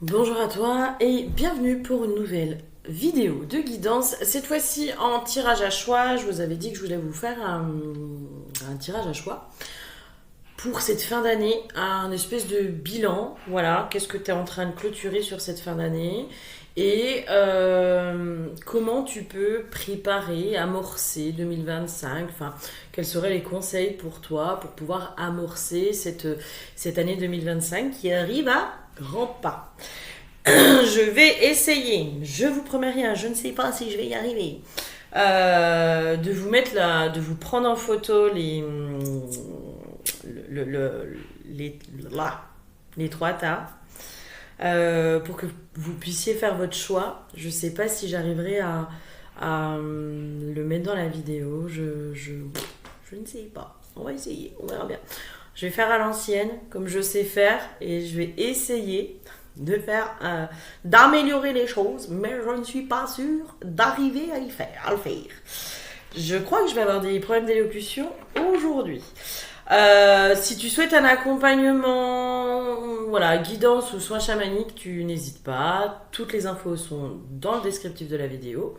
Bonjour à toi et bienvenue pour une nouvelle vidéo de guidance. Cette fois-ci en tirage à choix. Je vous avais dit que je voulais vous faire un tirage à choix pour cette fin d'année, un espèce de bilan. Voilà, qu'est-ce que tu es en train de clôturer sur cette fin d'année et comment tu peux préparer, amorcer 2025. Enfin, quels seraient les conseils pour toi pour pouvoir amorcer cette année 2025 qui arrive à grands pas. Je vais essayer, je vous promets rien, je ne sais pas si je vais y arriver, de vous mettre là, de vous prendre en photo les, les trois tas pour que vous puissiez faire votre choix. Je ne sais pas si j'arriverai à le mettre dans la vidéo, je ne sais pas. On va essayer, on verra bien. Je vais faire à l'ancienne, comme je sais faire, et je vais essayer de faire, d'améliorer les choses, mais je ne suis pas sûre d'arriver à le faire. Je crois que je vais avoir des problèmes d'élocution aujourd'hui. Si tu souhaites un accompagnement, voilà, guidance ou soin chamanique, tu n'hésites pas. Toutes les infos sont dans le descriptif de la vidéo.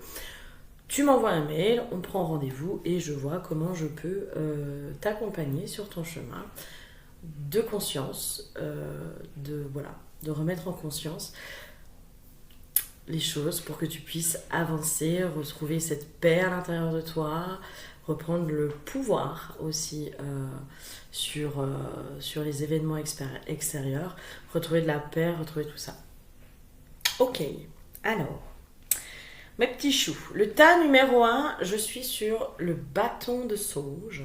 Tu m'envoies un mail, on prend rendez-vous et je vois comment je peux t'accompagner sur ton chemin de conscience, de remettre en conscience les choses pour que tu puisses avancer, retrouver cette paix à l'intérieur de toi, reprendre le pouvoir aussi sur les événements extérieurs, retrouver de la paix, retrouver tout ça. Ok, alors, mes petits choux, le tas numéro 1, je suis sur le bâton de sauge.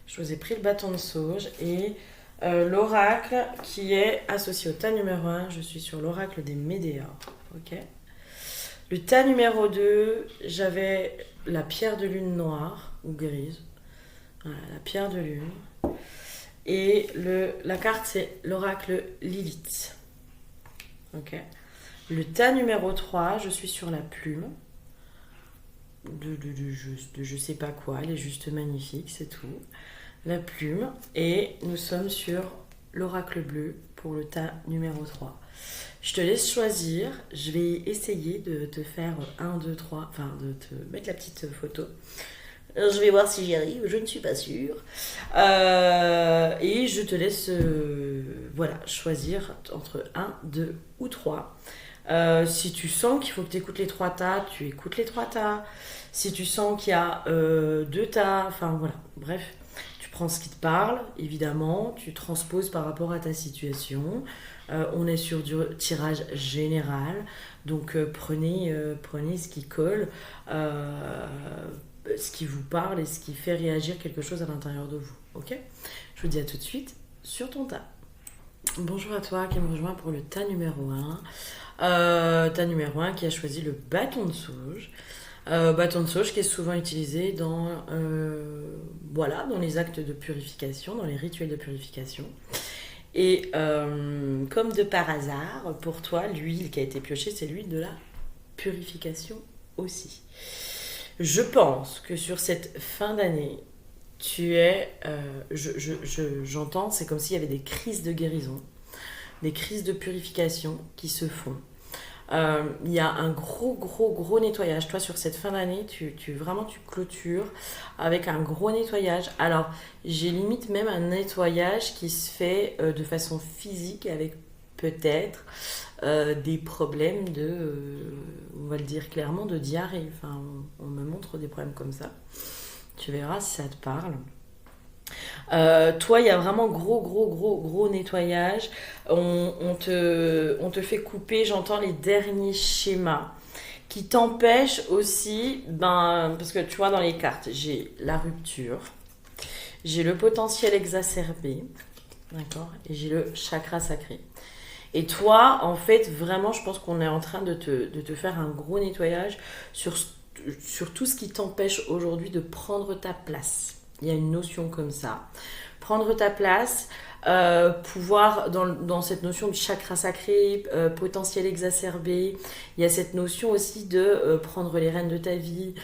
Je vous ai pris le bâton de sauge et l'oracle qui est associé au tas numéro 1, je suis sur l'oracle des Médéors. Ok. Le tas numéro 2, j'avais la pierre de lune noire ou grise. Voilà, la pierre de lune. Et la carte, c'est l'oracle Lilith. Ok. Le tas numéro 3, je suis sur la plume. De je sais pas quoi, elle est juste magnifique, c'est tout. La plume. Et nous sommes sur l'oracle bleu pour le tas numéro 3. Je te laisse choisir. Je vais essayer de te faire 1, 2, 3, enfin de te mettre la petite photo. Je vais voir si j'y arrive, je ne suis pas sûre. Et je te laisse choisir entre 1, 2 ou 3. Si tu sens qu'il faut que tu écoutes les 3 tas, tu écoutes les 3 tas. Si tu sens qu'il y a 2 tas, enfin voilà, bref. Tu prends ce qui te parle, évidemment, tu transposes par rapport à ta situation. On est sur du tirage général, donc prenez ce qui colle, ce qui vous parle et ce qui fait réagir quelque chose à l'intérieur de vous. Ok ? Je vous dis à tout de suite sur ton tas. Bonjour à toi qui me rejoint pour le tas numéro 1. Tas numéro 1 qui a choisi le bâton de sauge. Bâton de sauge qui est souvent utilisé dans les actes de purification, dans les rituels de purification. Et comme de par hasard, pour toi, l'huile qui a été piochée, c'est l'huile de la purification aussi. Je pense que sur cette fin d'année, tu es, j'entends, c'est comme s'il y avait des crises de guérison, des crises de purification qui se font. Il y a un gros nettoyage. Toi, sur cette fin d'année, tu clôtures avec un gros nettoyage. Alors, j'ai limite même un nettoyage qui se fait de façon physique avec peut-être des problèmes on va le dire clairement, de diarrhée. Enfin, on me montre des problèmes comme ça. Tu verras si ça te parle. Toi, il y a vraiment gros nettoyage. On te fait couper, j'entends, les derniers schémas qui t'empêchent aussi, parce que tu vois, dans les cartes, j'ai la rupture, j'ai le potentiel exacerbé, d'accord, et j'ai le chakra sacré. Et toi, en fait, vraiment, je pense qu'on est en train de te faire un gros nettoyage sur tout ce qui t'empêche aujourd'hui de prendre ta place. Il y a une notion comme ça. Prendre ta place, pouvoir, dans cette notion de chakra sacré, potentiel exacerbé, il y a cette notion aussi de prendre les rênes de ta vie,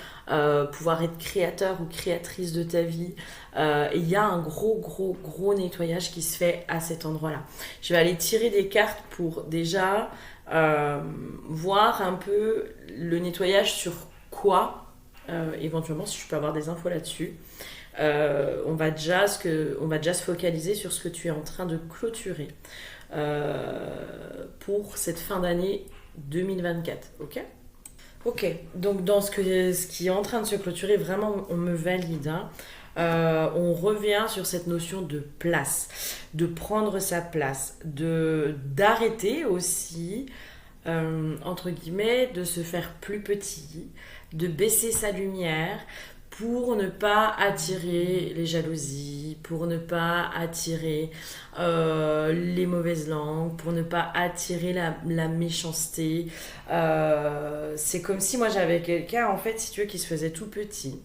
pouvoir être créateur ou créatrice de ta vie. Et il y a un gros nettoyage qui se fait à cet endroit-là. Je vais aller tirer des cartes pour déjà voir un peu le nettoyage sur quoi, éventuellement si je peux avoir des infos là-dessus. On va déjà se focaliser sur ce que tu es en train de clôturer pour cette fin d'année 2024, ok? Ok, donc dans ce qui est en train de se clôturer, vraiment on me valide, hein. On revient sur cette notion de place, de prendre sa place, d'arrêter aussi, entre guillemets, de se faire plus petit, de baisser sa lumière pour ne pas attirer les jalousies, pour ne pas attirer les mauvaises langues, pour ne pas attirer la méchanceté. C'est comme si moi j'avais quelqu'un, en fait, si tu veux, qui se faisait tout petit,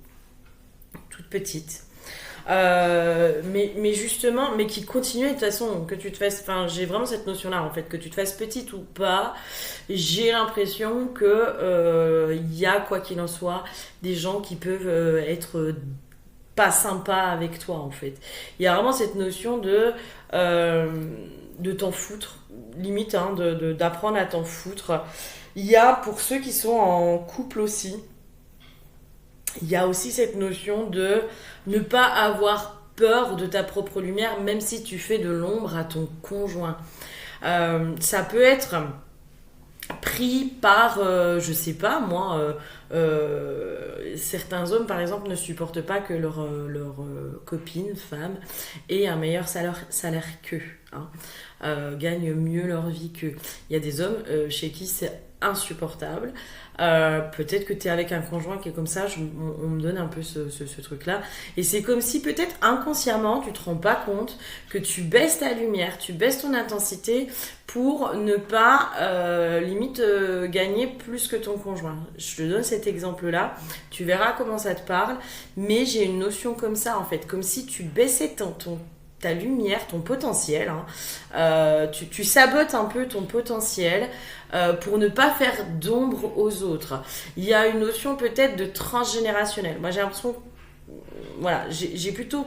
toute petite. Mais justement, mais qui continuait de toute façon, que tu te fasses, enfin j'ai vraiment cette notion là en fait, que tu te fasses petite ou pas, j'ai l'impression que y a quoi qu'il en soit des gens qui peuvent être pas sympas avec toi en fait. Il y a vraiment cette notion de t'en foutre, limite, hein, d'apprendre à t'en foutre. Il y a, pour ceux qui sont en couple aussi, il y a aussi cette notion de ne pas avoir peur de ta propre lumière, même si tu fais de l'ombre à ton conjoint. Ça peut être pris par, je sais pas moi, certains hommes par exemple ne supportent pas que leur copine, femme, ait un meilleur salaire qu'eux, hein, gagnent mieux leur vie qu'eux. Il y a des hommes chez qui c'est insupportable. Peut-être que tu es avec un conjoint qui est comme ça, on me donne un peu ce truc-là. Et c'est comme si peut-être inconsciemment, tu te rends pas compte que tu baisses ta lumière, tu baisses ton intensité pour ne pas limite gagner plus que ton conjoint. Je te donne cet exemple-là, tu verras comment ça te parle, mais j'ai une notion comme ça en fait, comme si tu baissais ta lumière, ton potentiel, hein. Tu sabotes un peu ton potentiel pour ne pas faire d'ombre aux autres. Il y a une notion peut-être de transgénérationnel. Moi j'ai l'impression, voilà, j'ai plutôt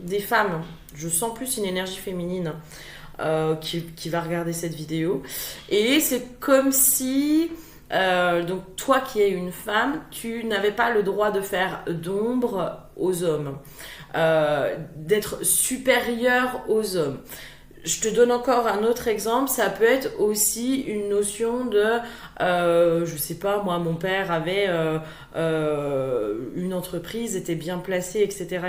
des femmes, je sens plus une énergie féminine qui va regarder cette vidéo. Et c'est comme si, donc toi qui es une femme, tu n'avais pas le droit de faire d'ombre aux hommes. D'être supérieur aux hommes. Je te donne encore un autre exemple, ça peut être aussi une notion de, je sais pas, moi mon père avait une entreprise, était bien placé, etc.,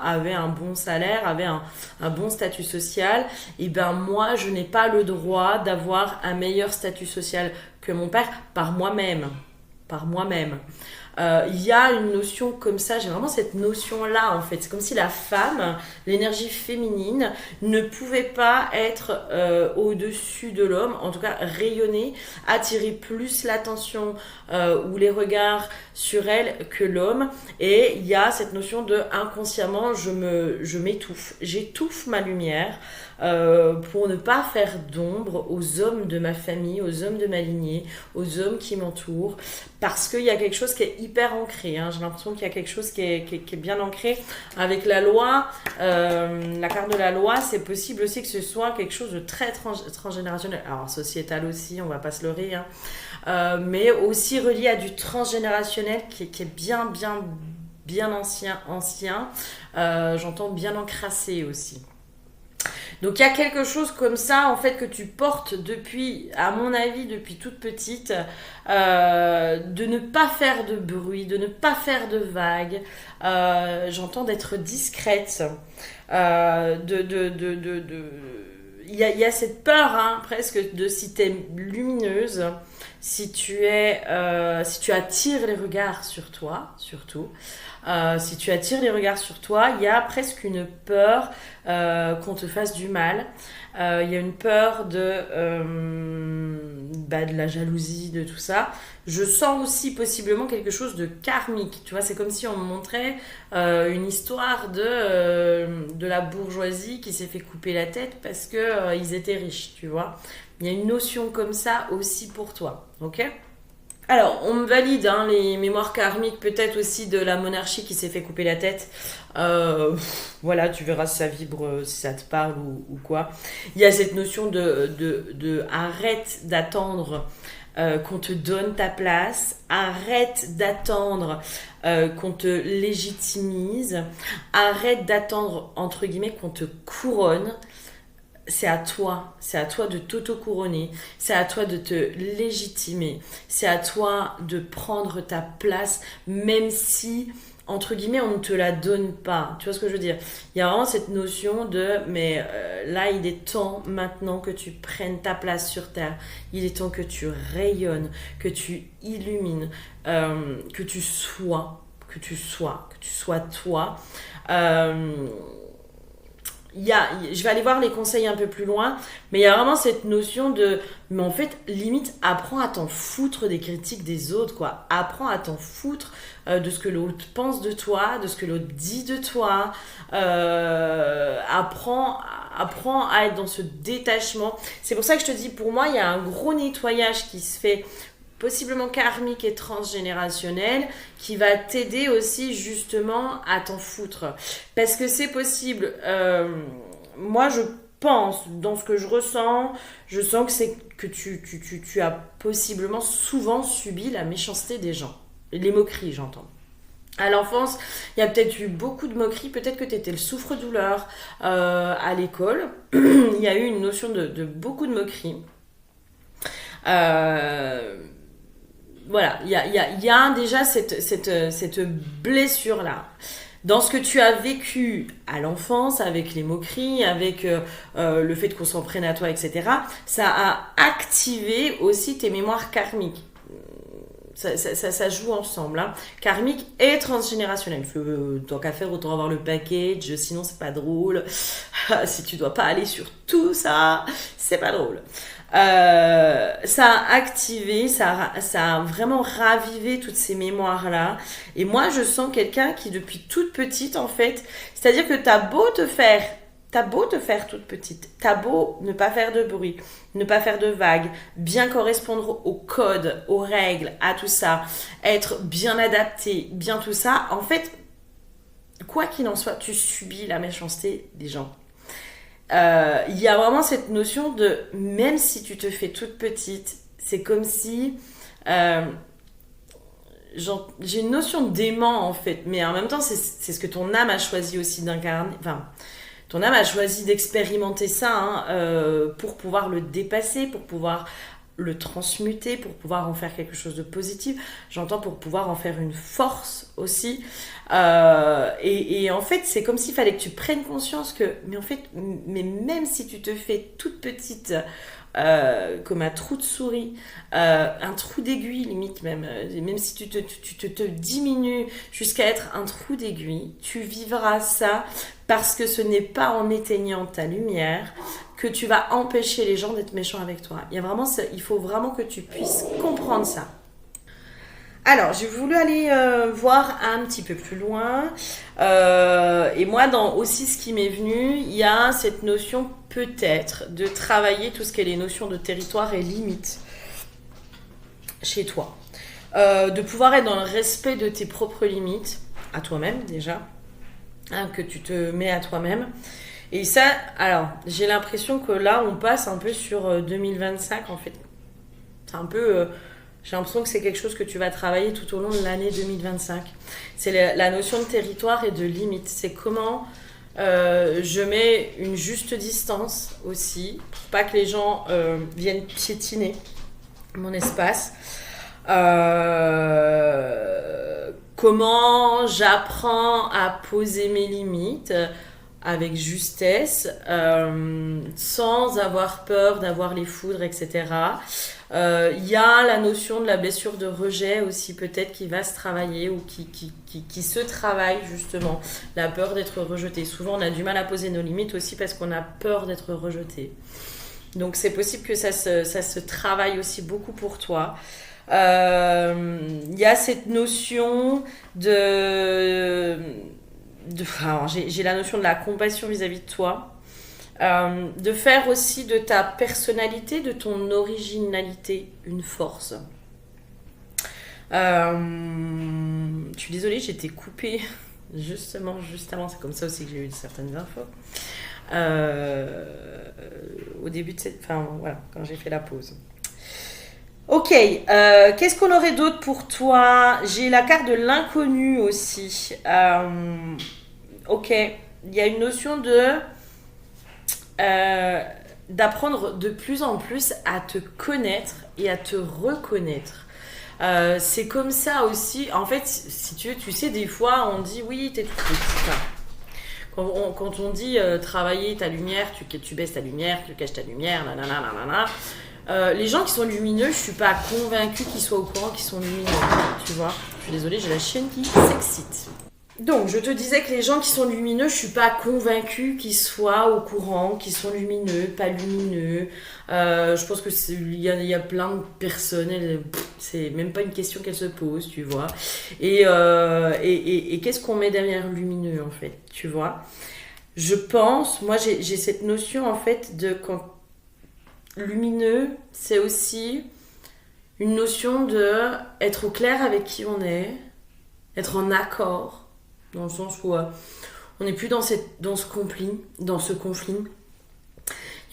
avait un bon salaire, avait un bon statut social, et ben moi je n'ai pas le droit d'avoir un meilleur statut social que mon père par moi-même. Il y a une notion comme ça, j'ai vraiment cette notion-là en fait. C'est comme si la femme, l'énergie féminine, ne pouvait pas être au-dessus de l'homme, en tout cas rayonner, attirer plus l'attention ou les regards sur elle que l'homme. Et il y a cette notion de inconsciemment, je m'étouffe, j'étouffe ma lumière. Pour ne pas faire d'ombre aux hommes de ma famille, aux hommes de ma lignée, aux hommes qui m'entourent, parce qu'il y a quelque chose qui est hyper ancré, hein. J'ai l'impression qu'il y a quelque chose qui est bien ancré avec la loi, la carte de la loi. C'est possible aussi que ce soit quelque chose de très transgénérationnel, alors sociétal aussi, on va pas se leurrer, hein. Mais aussi relié à du transgénérationnel qui est bien ancien, j'entends bien encrassé aussi. Donc il y a quelque chose comme ça en fait que tu portes depuis, à mon avis, depuis toute petite, de ne pas faire de bruit, de ne pas faire de vagues. J'entends d'être discrète, il y a cette peur, hein, presque, de si tu es lumineuse, si tu attires les regards sur toi, surtout. si tu attires les regards sur toi, il y a presque une peur qu'on te fasse du mal. Il y a une peur de la jalousie, de tout ça. Je sens aussi possiblement quelque chose de karmique. Tu vois, c'est comme si on me montrait une histoire de la bourgeoisie qui s'est fait couper la tête parce que ils étaient riches, tu vois. Il y a une notion comme ça aussi pour toi, ok? Alors, on me valide les mémoires karmiques, peut-être aussi de la monarchie qui s'est fait couper la tête. Voilà, tu verras si ça vibre, si ça te parle ou quoi. Il y a cette notion de arrête d'attendre qu'on te donne ta place, arrête d'attendre qu'on te légitimise, arrête d'attendre, entre guillemets, qu'on te couronne. C'est à toi de t'auto-couronner, c'est à toi de te légitimer, c'est à toi de prendre ta place, même si, entre guillemets, on ne te la donne pas. Tu vois ce que je veux dire? Il y a vraiment cette notion là, il est temps maintenant que tu prennes ta place sur Terre, il est temps que tu rayonnes, que tu illumines, que tu sois toi. Je vais aller voir les conseils un peu plus loin, mais il y a vraiment cette notion mais en fait, limite, apprends à t'en foutre des critiques des autres, quoi. Apprends à t'en foutre de ce que l'autre pense de toi, de ce que l'autre dit de toi. Apprends à être dans ce détachement. C'est pour ça que je te dis, pour moi, il y a un gros nettoyage qui se fait, possiblement karmique et transgénérationnel, qui va t'aider aussi justement à t'en foutre. Parce que c'est possible. Moi, je pense, dans ce que je sens que tu as possiblement souvent subi la méchanceté des gens. Les moqueries, j'entends. À l'enfance, il y a peut-être eu beaucoup de moqueries, peut-être que tu étais le souffre-douleur à l'école. Il y a eu une notion de beaucoup de moqueries. Voilà, il y a déjà cette blessure-là. Dans ce que tu as vécu à l'enfance, avec les moqueries, avec le fait qu'on s'en prenne à toi, etc., ça a activé aussi tes mémoires karmiques. Ça joue ensemble, hein. Karmique et transgénérationnel. Tant qu'à faire, autant avoir le package, sinon c'est pas drôle. Si tu dois pas aller sur tout ça, c'est pas drôle. Ça a activé, ça a vraiment ravivé toutes ces mémoires-là. Et moi, je sens quelqu'un qui, depuis toute petite, en fait, c'est-à-dire que t'as beau te faire toute petite, t'as beau ne pas faire de bruit, ne pas faire de vagues, bien correspondre au code, aux règles, à tout ça, être bien adapté, bien tout ça, en fait, quoi qu'il en soit, tu subis la méchanceté des gens. Il y a vraiment cette notion de, même si tu te fais toute petite, c'est comme si j'ai une notion d'aimant en fait, mais en même temps c'est ce que ton âme a choisi aussi d'incarner, enfin ton âme a choisi d'expérimenter ça pour pouvoir le dépasser, pour pouvoir le transmuter, pour pouvoir en faire quelque chose de positif. J'entends pour pouvoir en faire une force aussi. Et en fait, c'est comme s'il fallait que tu prennes conscience mais même si tu te fais toute petite, comme un trou de souris, un trou d'aiguille limite même si tu te diminues jusqu'à être un trou d'aiguille, tu vivras ça parce que ce n'est pas en éteignant ta lumière que tu vas empêcher les gens d'être méchants avec toi. Il faut vraiment que tu puisses comprendre ça. Alors, j'ai voulu aller voir un petit peu plus loin. Et moi, dans aussi ce qui m'est venu, il y a cette notion peut-être de travailler tout ce qui est les notions de territoire et limites chez toi. De pouvoir être dans le respect de tes propres limites, à toi-même déjà, que tu te mets à toi-même. Et ça, alors, j'ai l'impression que là, on passe un peu sur 2025 en fait. C'est un peu... j'ai l'impression que c'est quelque chose que tu vas travailler tout au long de l'année 2025. C'est la notion de territoire et de limite. C'est comment je mets une juste distance aussi, pour pas que les gens viennent piétiner mon espace. Comment j'apprends à poser mes limites avec justesse, sans avoir peur d'avoir les foudres, etc. Il y a la notion de la blessure de rejet aussi peut-être qui va se travailler ou qui se travaille justement. La peur d'être rejeté. Souvent on a du mal à poser nos limites aussi parce qu'on a peur d'être rejeté. Donc c'est possible que ça se travaille aussi beaucoup pour toi. Il y a cette notion alors, j'ai la notion de la compassion vis-à-vis de toi. De faire aussi de ta personnalité, de ton originalité, une force. Je suis désolée, j'étais coupée justement juste avant. C'est comme ça aussi que j'ai eu certaines infos. Au début de cette... Enfin, voilà, quand j'ai fait la pause. Ok, qu'est-ce qu'on aurait d'autre pour toi? J'ai la carte de l'inconnu aussi. Ok, il y a une notion d'apprendre de plus en plus à te connaître et à te reconnaître. C'est comme ça aussi. En fait, si tu veux, tu sais, des fois, on dit oui, t'es tout petit. Quand on dit travailler ta lumière, tu baisses ta lumière, tu caches ta lumière, nanana, nanana. Les gens qui sont lumineux, je suis pas convaincue qu'ils soient au courant qu'ils sont lumineux. Tu vois, je suis désolée, j'ai la chienne qui s'excite. Donc, je te disais que les gens qui sont lumineux, je suis pas convaincue qu'ils soient au courant, qu'ils sont lumineux, pas lumineux. Je pense que il y a plein de personnes, c'est même pas une question qu'elles se posent, tu vois. Et qu'est-ce qu'on met derrière lumineux en fait, tu vois? Je pense, moi j'ai cette notion en fait de quand lumineux, c'est aussi une notion de être au clair avec qui on est, être en accord. Dans le sens où on n'est plus dans ce conflit.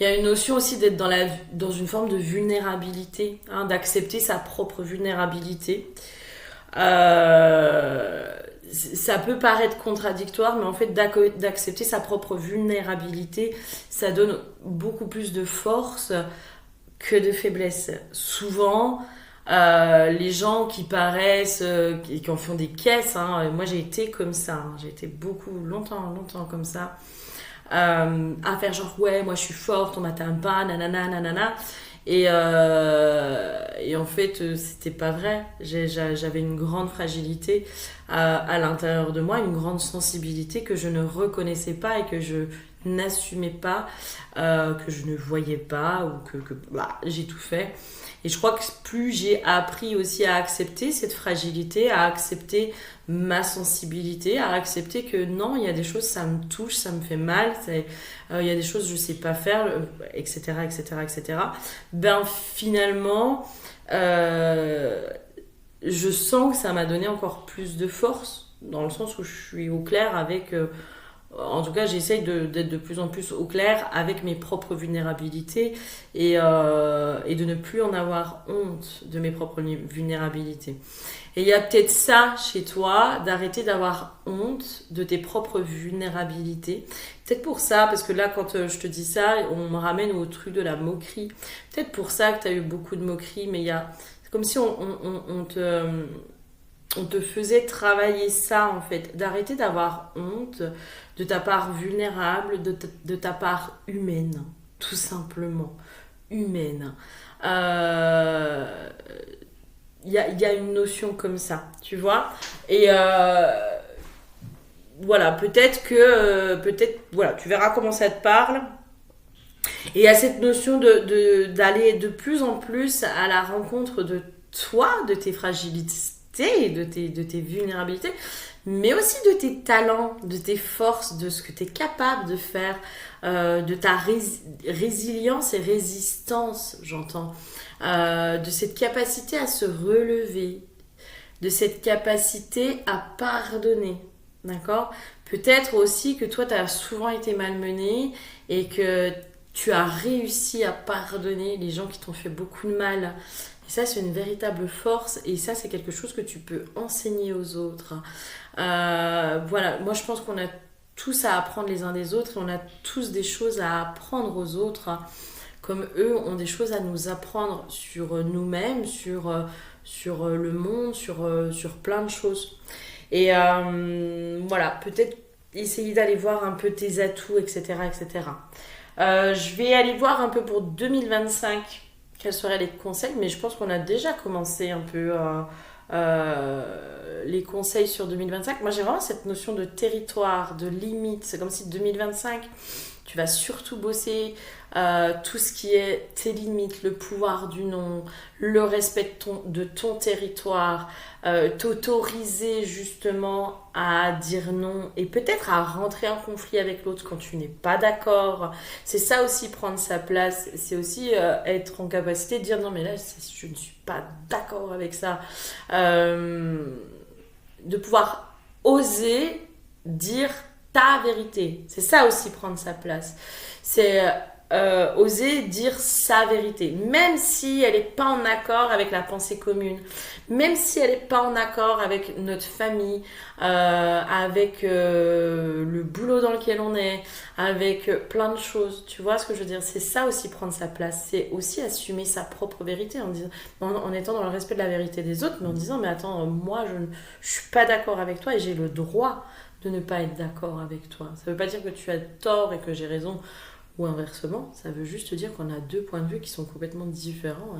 Il y a une notion aussi d'être dans une forme de vulnérabilité, hein, d'accepter sa propre vulnérabilité. Ça peut paraître contradictoire, mais en fait d'accepter sa propre vulnérabilité, ça donne beaucoup plus de force que de faiblesse. Souvent, les gens qui paraissent, qui en font des caisses, hein, moi j'ai été comme ça, hein, j'ai été longtemps comme ça, à faire genre ouais, moi je suis forte, on m'atteint pas, nanana, nanana. Et en fait, c'était pas vrai. J'avais une grande fragilité à l'intérieur de moi, une grande sensibilité que je ne reconnaissais pas et que je n'assumais pas, que je ne voyais pas, ou que j'ai tout fait. Et je crois que plus j'ai appris aussi à accepter cette fragilité, à accepter ma sensibilité, à accepter que non, il y a des choses, ça me touche, ça me fait mal, il y a des choses je sais pas faire, etc., etc., etc. Ben finalement, je sens que ça m'a donné encore plus de force, dans le sens où je suis au clair avec... en tout cas, j'essaye d'être de plus en plus au clair avec mes propres vulnérabilités et de ne plus en avoir honte de mes propres vulnérabilités. Et il y a peut-être ça chez toi, d'arrêter d'avoir honte de tes propres vulnérabilités. Peut-être pour ça, parce que là, quand je te dis ça, on me ramène au truc de la moquerie. Peut-être pour ça que tu as eu beaucoup de moquerie, mais c'est comme si on te faisait travailler ça, en fait. D'arrêter d'avoir honte de ta part vulnérable, de ta part humaine, tout simplement. Humaine. Il y a une notion comme ça, tu vois. Et voilà, peut-être, voilà, tu verras comment ça te parle. Et il y a cette notion d'aller de plus en plus à la rencontre de toi, de tes fragilités, de tes vulnérabilités, mais aussi de tes talents, de tes forces, de ce que tu es capable de faire, de ta résilience et résistance, j'entends, de cette capacité à se relever, de cette capacité à pardonner, d'accord? Peut-être aussi que toi, tu as souvent été malmené et que tu as réussi à pardonner les gens qui t'ont fait beaucoup de mal. Et ça, c'est une véritable force et ça, c'est quelque chose que tu peux enseigner aux autres. Voilà, moi, je pense qu'on a tous à apprendre les uns des autres et on a tous des choses à apprendre aux autres, comme eux ont des choses à nous apprendre sur nous-mêmes, sur le monde, sur plein de choses. Et voilà, peut-être essayer d'aller voir un peu tes atouts, etc., etc. Je vais aller voir un peu pour 2025 quels seraient les conseils, mais je pense qu'on a déjà commencé un peu les conseils sur 2025. Moi, j'ai vraiment cette notion de territoire, de limite. C'est comme si 2025, tu vas surtout bosser tout ce qui est tes limites, le pouvoir du non, le respect de ton territoire, t'autoriser justement à dire non et peut-être à rentrer en conflit avec l'autre quand tu n'es pas d'accord. C'est ça aussi, prendre sa place. C'est aussi être en capacité de dire non, mais là, je ne suis pas d'accord avec ça. De pouvoir oser dire ta vérité. C'est ça aussi, prendre sa place. C'est oser dire sa vérité, même si elle n'est pas en accord avec la pensée commune, même si elle n'est pas en accord avec notre famille, avec le boulot dans lequel on est, avec plein de choses. Tu vois ce que je veux dire? C'est ça aussi, prendre sa place. C'est aussi assumer sa propre vérité en étant dans le respect de la vérité des autres, mais en disant mais attends, moi je ne suis pas d'accord avec toi et j'ai le droit de ne pas être d'accord avec toi. Ça ne veut pas dire que tu as tort et que j'ai raison, ou inversement, ça veut juste dire qu'on a deux points de vue qui sont complètement différents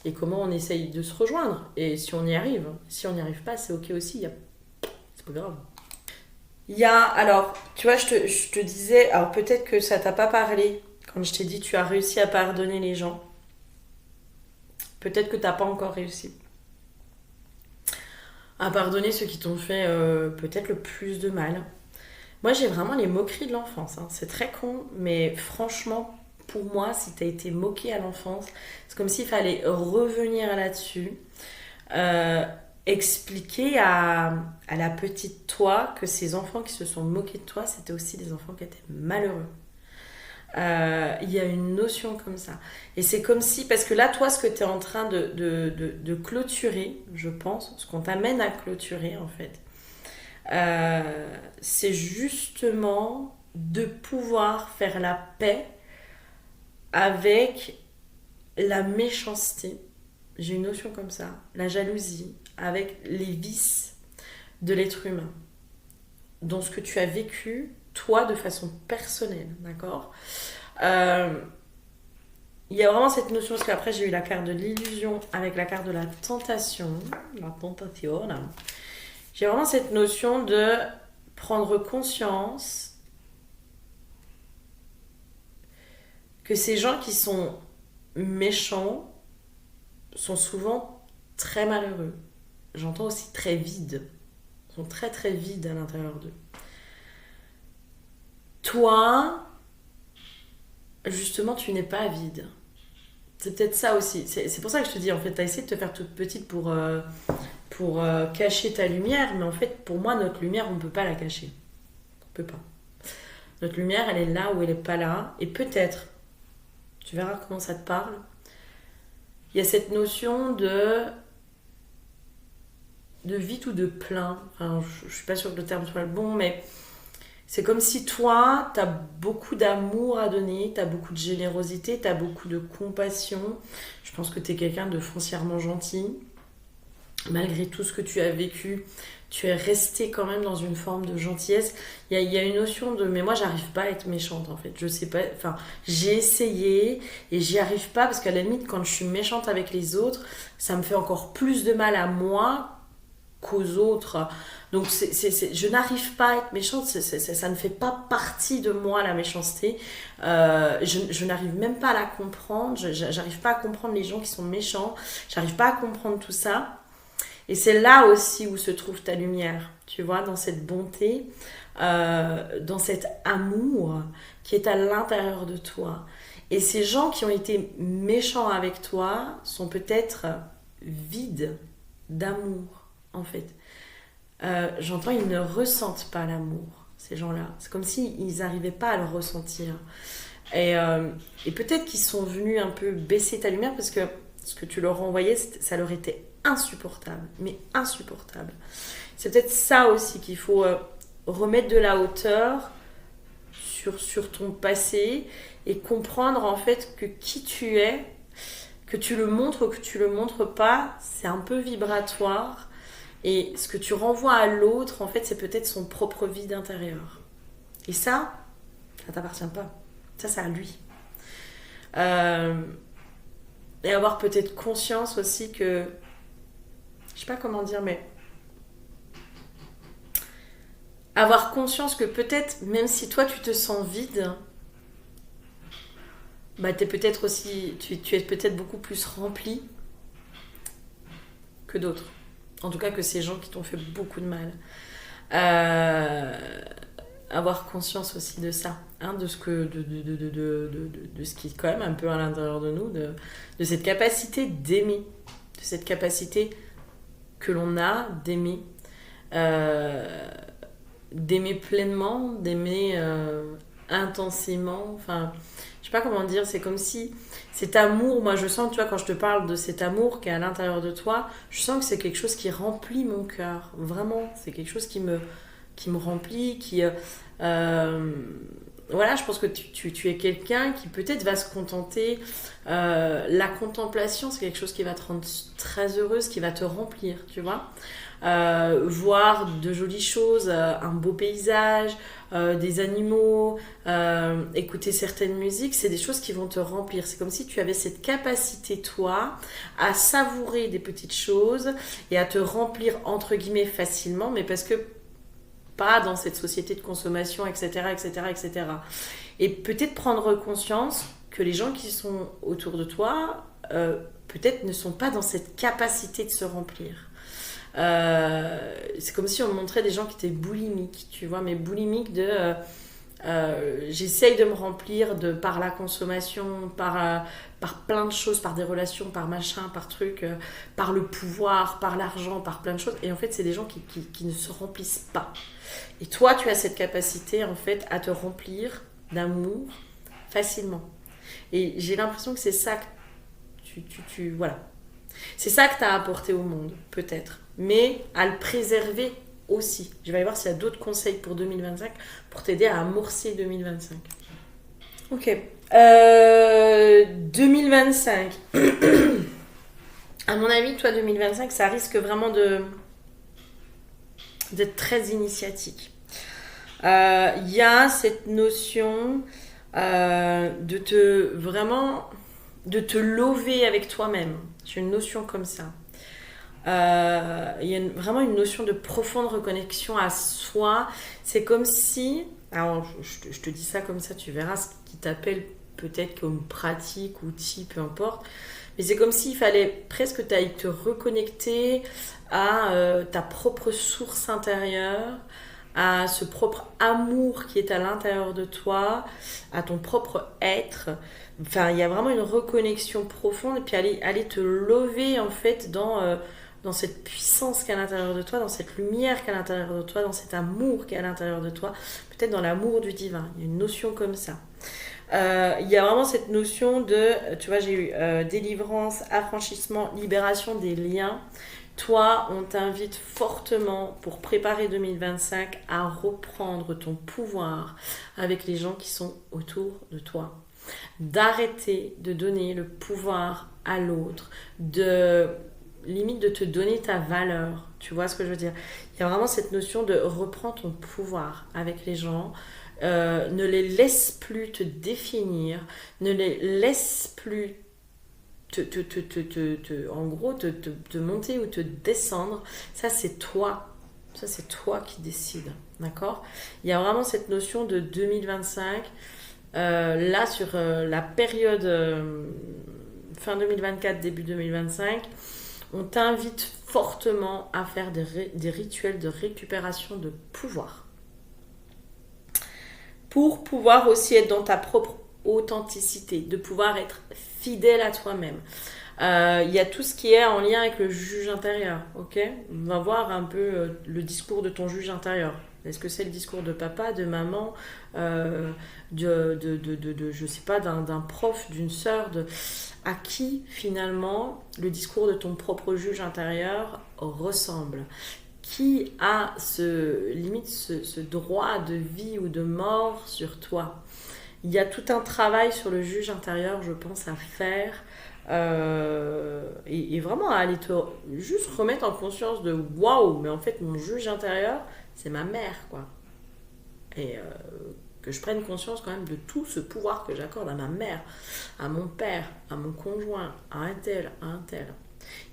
et comment on essaye de se rejoindre. Et si on y arrive, si on n'y arrive pas, c'est ok aussi, c'est pas grave. Alors, tu vois, je te disais, alors peut-être que ça t'a pas parlé quand je t'ai dit tu as réussi à pardonner les gens. Peut-être que t'as pas encore réussi à pardonner ceux qui t'ont fait peut-être le plus de mal. Moi, j'ai vraiment les moqueries de l'enfance. Hein. C'est très con, mais franchement, pour moi, si t'as été moqué à l'enfance, c'est comme s'il fallait revenir là-dessus, euh, expliquer à la petite toi que ces enfants qui se sont moqués de toi, c'était aussi des enfants qui étaient malheureux. Il y a une notion comme ça. Et c'est comme si, parce que là, toi, ce que tu es en train de clôturer, je pense, ce qu'on t'amène à clôturer, en fait, c'est justement de pouvoir faire la paix avec la méchanceté. J'ai une notion comme ça, la jalousie, avec les vices de l'être humain, dans ce que tu as vécu, toi, de façon personnelle, d'accord? euh, Il y a vraiment cette notion, parce qu'après j'ai eu la carte de l'illusion avec la carte de la tentation, la tentation. J'ai vraiment cette notion de prendre conscience que ces gens qui sont méchants sont souvent très malheureux. J'entends aussi très vides. Ils sont très très vides à l'intérieur d'eux. Toi, justement, tu n'es pas vide. C'est peut-être ça aussi. C'est pour ça que je te dis, en fait, t'as essayé de te faire toute petite pour cacher ta lumière, mais en fait, pour moi, notre lumière, on ne peut pas la cacher. On peut pas. Notre lumière, elle est là ou elle n'est pas là. Et peut-être, tu verras comment ça te parle, il y a cette notion de vide ou de plein. Enfin, je suis pas sûre que le terme soit le bon, mais c'est comme si toi, tu as beaucoup d'amour à donner, tu as beaucoup de générosité, tu as beaucoup de compassion. Je pense que tu es quelqu'un de foncièrement gentil. Malgré tout ce que tu as vécu, tu es resté quand même dans une forme de gentillesse. Il y a une notion de mais moi j'arrive pas à être méchante en fait. Je sais pas, enfin j'ai essayé et j'y arrive pas parce qu'à la limite quand je suis méchante avec les autres, ça me fait encore plus de mal à moi qu'aux autres. Donc je n'arrive pas à être méchante, ça ne fait pas partie de moi la méchanceté. Je n'arrive même pas à la comprendre, j'arrive pas à comprendre les gens qui sont méchants, j'arrive pas à comprendre tout ça. Et c'est là aussi où se trouve ta lumière, tu vois, dans cette bonté, dans cet amour qui est à l'intérieur de toi. Et ces gens qui ont été méchants avec toi sont peut-être vides d'amour, en fait. J'entends, ils ne ressentent pas l'amour, ces gens-là. C'est comme s'ils n'arrivaient pas à le ressentir. Et peut-être qu'ils sont venus un peu baisser ta lumière parce que ce que tu leur envoyais, ça leur était insupportable, mais insupportable. C'est peut-être ça aussi qu'il faut remettre de la hauteur sur ton passé et comprendre en fait que qui tu es, que tu le montres ou que tu le montres pas, c'est un peu vibratoire et ce que tu renvoies à l'autre, en fait, c'est peut-être son propre vide intérieur. Et ça t'appartient pas. Ça, c'est à lui. Et avoir peut-être conscience aussi que, je sais pas comment dire, mais avoir conscience que peut-être, même si toi tu te sens vide, bah t'es peut-être aussi, tu es peut-être beaucoup plus rempli que d'autres. En tout cas que ces gens qui t'ont fait beaucoup de mal. Euh, Avoir conscience aussi de ça, hein, de ce que de ce qui est quand même un peu à l'intérieur de nous, de cette capacité d'aimer, de cette capacité que l'on a d'aimer, euh, d'aimer pleinement, d'aimer intensément, enfin je sais pas comment dire, c'est comme si cet amour, moi je sens, tu vois, quand je te parle de cet amour qui est à l'intérieur de toi, je sens que c'est quelque chose qui remplit mon cœur, vraiment, c'est quelque chose qui me remplit, euh, voilà, je pense que tu es quelqu'un qui peut-être va se contenter. La contemplation, c'est quelque chose qui va te rendre très heureuse, qui va te remplir, tu vois. Voir de jolies choses, un beau paysage, des animaux, écouter certaines musiques, c'est des choses qui vont te remplir. C'est comme si tu avais cette capacité, toi, à savourer des petites choses et à te remplir, entre guillemets, facilement, mais parce que pas dans cette société de consommation, etc., etc., etc. Et peut-être prendre conscience que les gens qui sont autour de toi, peut-être ne sont pas dans cette capacité de se remplir. C'est comme si on me montrait des gens qui étaient boulimiques, tu vois, mais boulimiques de... j'essaye de me remplir par la consommation, par plein de choses, par des relations, par machin, par trucs, par le pouvoir, par l'argent, par plein de choses. Et en fait, c'est des gens qui ne se remplissent pas. Et toi, tu as cette capacité, en fait, à te remplir d'amour facilement. Et j'ai l'impression que c'est ça que voilà. C'est ça que tu as apporté au monde, peut-être. Mais à le préserver aussi. Je vais aller voir s'il y a d'autres conseils pour 2025 pour t'aider à amorcer 2025. Ok. 2025. À mon avis, toi, 2025, ça risque vraiment d'être très initiatique. Il y a cette notion de te lever avec toi-même. J'ai une notion comme ça. Il y a vraiment une notion de profonde reconnexion à soi. C'est comme si, alors je te dis ça comme ça, tu verras ce qui t'appelle peut-être comme pratique, outil, peu importe. Mais c'est comme s'il fallait presque que tu ailles te reconnecter à ta propre source intérieure, à ce propre amour qui est à l'intérieur de toi, à ton propre être. Enfin, il y a vraiment une reconnexion profonde et puis aller te lever en fait dans cette puissance qui est à l'intérieur de toi, dans cette lumière qui est à l'intérieur de toi, dans cet amour qui est à l'intérieur de toi, peut-être dans l'amour du divin. Il y a une notion comme ça. Il y a vraiment cette notion de, tu vois, j'ai eu délivrance, affranchissement, libération des liens. Toi, on t'invite fortement pour préparer 2025 à reprendre ton pouvoir avec les gens qui sont autour de toi. D'arrêter de donner le pouvoir à l'autre, limite de te donner ta valeur. Tu vois ce que je veux dire? Il y a vraiment cette notion de reprendre ton pouvoir avec les gens. Ne les laisse plus te définir, ne les laisse plus en gros te monter ou te descendre. Ça c'est toi, qui décides, d'accord? Il y a vraiment cette notion de 2025 là sur la période fin 2024 début 2025. On t'invite fortement à faire des rituels de récupération de pouvoir pour pouvoir aussi être dans ta propre authenticité, de pouvoir être fidèle à toi-même. Il y a tout ce qui est en lien avec le juge intérieur, ok? On va voir un peu le discours de ton juge intérieur. Est-ce que c'est le discours de papa, de maman, je sais pas, d'un prof, d'une sœur, à qui finalement le discours de ton propre juge intérieur ressemble? Qui a ce droit de vie ou de mort sur toi? Il y a tout un travail sur le juge intérieur, je pense, à faire. Et vraiment à aller juste remettre en conscience de waouh, mais en fait mon juge intérieur c'est ma mère, quoi. Et que je prenne conscience quand même de tout ce pouvoir que j'accorde à ma mère, à mon père, à mon conjoint, à un tel, à un tel.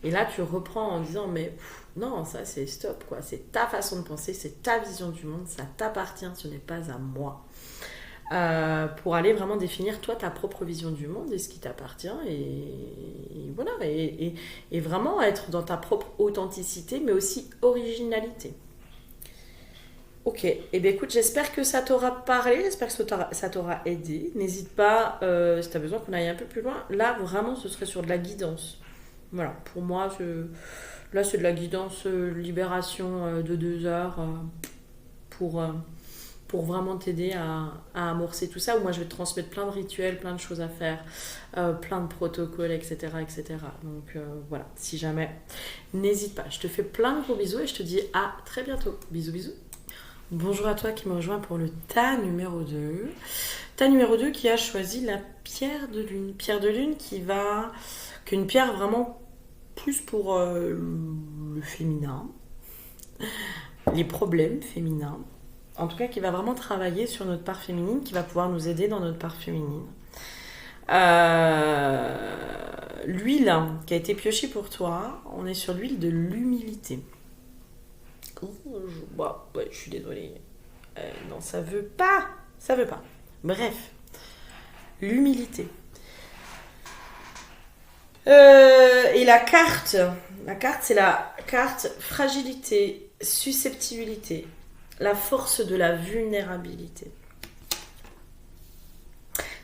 Et là, tu reprends en disant, mais non, ça c'est stop, quoi. C'est ta façon de penser, c'est ta vision du monde, ça t'appartient, ce n'est pas à moi. Pour aller vraiment définir, toi, ta propre vision du monde et ce qui t'appartient. Et voilà, et vraiment être dans ta propre authenticité, mais aussi originalité. Ok, et bien écoute, j'espère que ça t'aura parlé, j'espère que ça t'aura aidé. N'hésite pas, si tu as besoin qu'on aille un peu plus loin. Là, vraiment, ce serait sur de la guidance. Voilà, pour moi, là, c'est de la guidance libération de 2 heures pour vraiment t'aider à amorcer tout ça. Ou moi, je vais te transmettre plein de rituels, plein de choses à faire, plein de protocoles, etc. etc. Donc voilà, si jamais, n'hésite pas. Je te fais plein de gros bisous et je te dis à très bientôt. Bisous, bisous. Bonjour à toi qui me rejoint pour le tas numéro 2. Tas numéro 2 qui a choisi la pierre de lune. Pierre de lune qu'une pierre vraiment plus pour le féminin, les problèmes féminins. En tout cas, qui va vraiment travailler sur notre part féminine, qui va pouvoir nous aider dans notre part féminine. L'huile qui a été piochée pour toi, on est sur l'huile de l'humilité. Je suis désolée. Non, ça veut pas. Ça veut pas. Bref, l'humilité. Et la carte, c'est la carte fragilité, susceptibilité, la force de la vulnérabilité.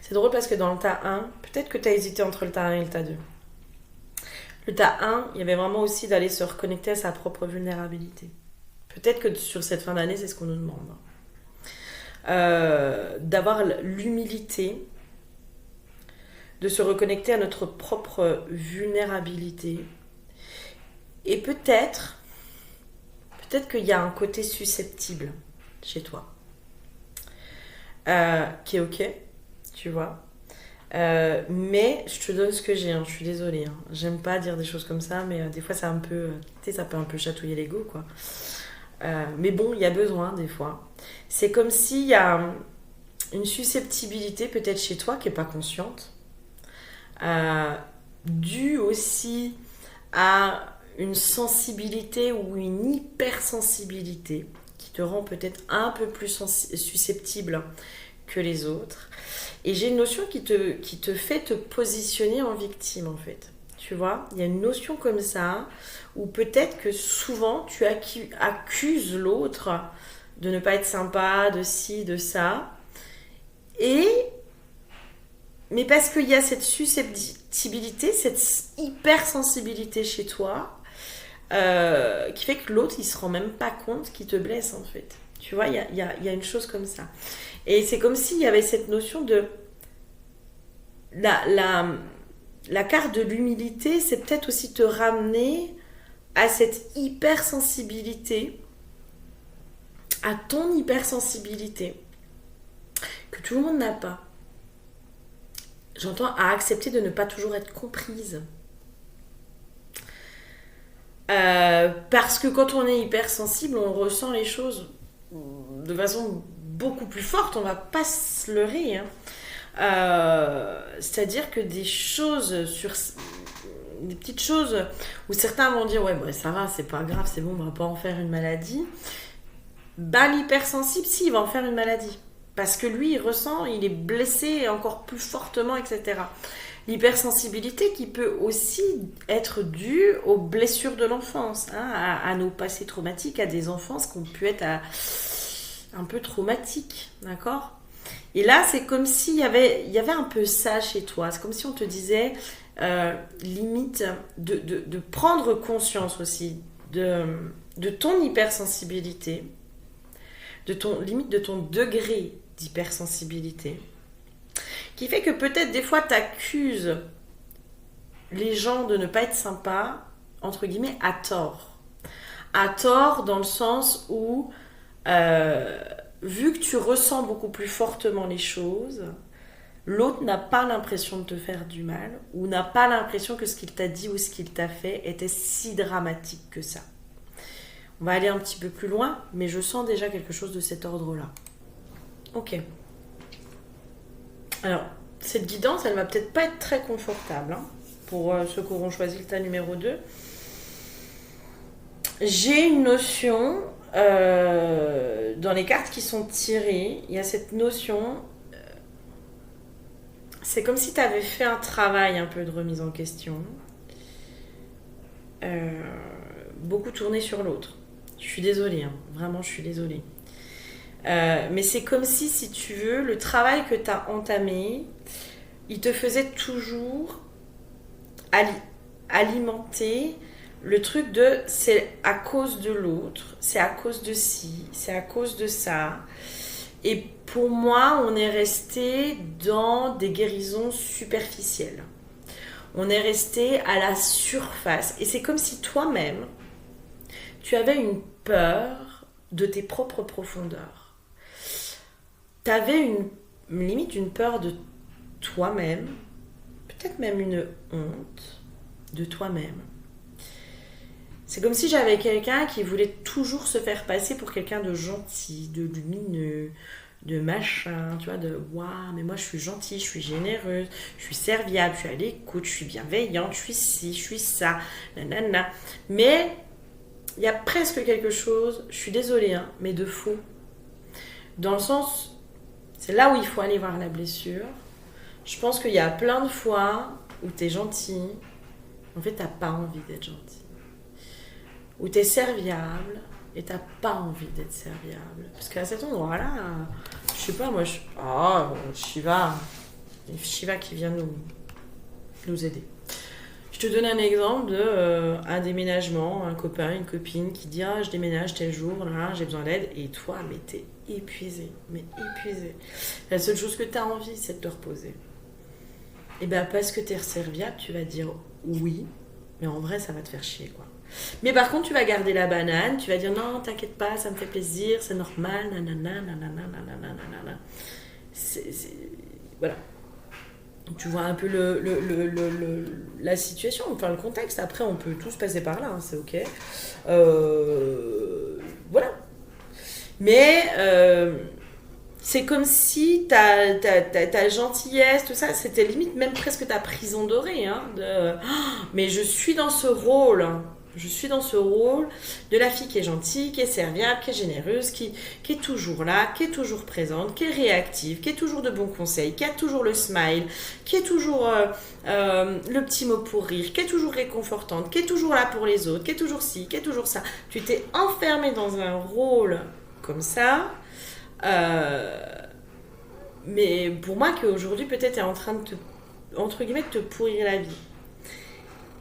C'est drôle parce que dans le tas 1, peut-être que tu as hésité entre le tas 1 et le tas 2. Le tas 1, il y avait vraiment aussi d'aller se reconnecter à sa propre vulnérabilité. Peut-être que sur cette fin d'année, c'est ce qu'on nous demande. D'avoir l'humilité, de se reconnecter à notre propre vulnérabilité. Et peut-être qu'il y a un côté susceptible chez toi. Qui est ok, tu vois. Mais je te donne ce que j'ai, je suis désolée. J'aime pas dire des choses comme ça, mais des fois ça peut un peu chatouiller l'ego, quoi. Mais bon, il y a besoin des fois. C'est comme s'il y a une susceptibilité peut-être chez toi qui n'est pas consciente, due aussi à une sensibilité ou une hypersensibilité qui te rend peut-être un peu plus susceptible que les autres. Et j'ai une notion qui te fait te positionner en victime, en fait. Tu vois, il y a une notion comme ça où peut-être que souvent tu accuses l'autre de ne pas être sympa, de ci, de ça. Mais parce qu'il y a cette susceptibilité, cette hypersensibilité chez toi, qui fait que l'autre, il se rend même pas compte qu'il te blesse, en fait. Tu vois, il y a une chose comme ça. Et c'est comme s'il y avait cette notion de... La carte de l'humilité, c'est peut-être aussi te ramener à cette hypersensibilité, à ton hypersensibilité, que tout le monde n'a pas. J'entends à accepter de ne pas toujours être comprise. Parce que quand on est hypersensible, on ressent les choses de façon beaucoup plus forte, on va pas se leurrer. C'est-à-dire que des petites choses où certains vont dire ouais ça va, c'est pas grave, c'est bon, on va pas en faire une maladie. L'hypersensible, si, il va en faire une maladie. Parce que lui, il ressent, il est blessé encore plus fortement, etc. L'hypersensibilité qui peut aussi être due aux blessures de l'enfance, à nos passés traumatiques, à des enfances qui ont pu être un peu traumatiques, d'accord ? Et là, c'est comme s'il y avait un peu ça chez toi. C'est comme si on te disait, limite, de prendre conscience aussi de ton hypersensibilité, de ton degré d'hypersensibilité, qui fait que peut-être des fois t'accuses les gens de ne pas être sympas, entre guillemets, à tort. À tort dans le sens où, vu que tu ressens beaucoup plus fortement les choses, l'autre n'a pas l'impression de te faire du mal, ou n'a pas l'impression que ce qu'il t'a dit ou ce qu'il t'a fait était si dramatique que ça. On va aller un petit peu plus loin, mais je sens déjà quelque chose de cet ordre-là. Ok. Alors, cette guidance, elle va peut-être pas être très confortable, hein, pour ceux qui auront choisi le tas numéro 2. J'ai une notion, dans les cartes qui sont tirées, il y a cette notion, c'est comme si tu avais fait un travail un peu de remise en question, beaucoup tourné sur l'autre. Je suis désolée, hein, vraiment je suis désolée. Mais c'est comme si tu veux, le travail que tu as entamé, il te faisait toujours alimenter le truc de c'est à cause de l'autre, c'est à cause de ci, c'est à cause de ça. Et pour moi, on est resté dans des guérisons superficielles. On est resté à la surface. Et c'est comme si toi-même, tu avais une peur de tes propres profondeurs. Tu avais limite une peur de toi-même, peut-être même une honte de toi-même. C'est comme si j'avais quelqu'un qui voulait toujours se faire passer pour quelqu'un de gentil, de lumineux, de machin, tu vois, de waouh, mais moi je suis gentille, je suis généreuse, je suis serviable, je suis à l'écoute, je suis bienveillante, je suis ci, je suis ça, nanana. Mais il y a presque quelque chose, je suis désolée, hein, mais de faux. Dans le sens, c'est là où il faut aller voir la blessure. Je pense qu'il y a plein de fois où t'es gentil, en fait t'as pas envie d'être gentil. Où t'es serviable et t'as pas envie d'être serviable. Parce qu'à cet endroit-là, je sais pas, moi, Shiva qui vient nous aider. Je te donne un exemple de un déménagement, un copain, une copine qui dit je déménage tel jour, là, j'ai besoin d'aide, et toi, mais t'es épuisé, mais épuisé. La seule chose que t'as envie, c'est de te reposer. Et bien, parce que t'es serviable, tu vas dire oui, mais en vrai, ça va te faire chier, quoi. Mais par contre, tu vas garder la banane, tu vas dire non, t'inquiète pas, ça me fait plaisir, c'est normal, nanana, nanana, nanana, nanana. Voilà. Tu vois un peu la situation, enfin le contexte. Après, on peut tous passer par là, hein, c'est ok. Voilà. Mais c'est comme si ta gentillesse, tout ça, c'était limite même presque ta prison dorée. Hein, mais je suis dans ce rôle. Je suis dans ce rôle de la fille qui est gentille, qui est serviable, qui est généreuse, qui est toujours là, qui est toujours présente, qui est réactive, qui est toujours de bons conseils, qui a toujours le smile, qui est toujours le petit mot pour rire, qui est toujours réconfortante, qui est toujours là pour les autres, qui est toujours ci, qui est toujours ça. Tu t'es enfermée dans un rôle comme ça, mais pour moi qu'aujourd'hui peut-être est en train de entre guillemets, de te pourrir la vie.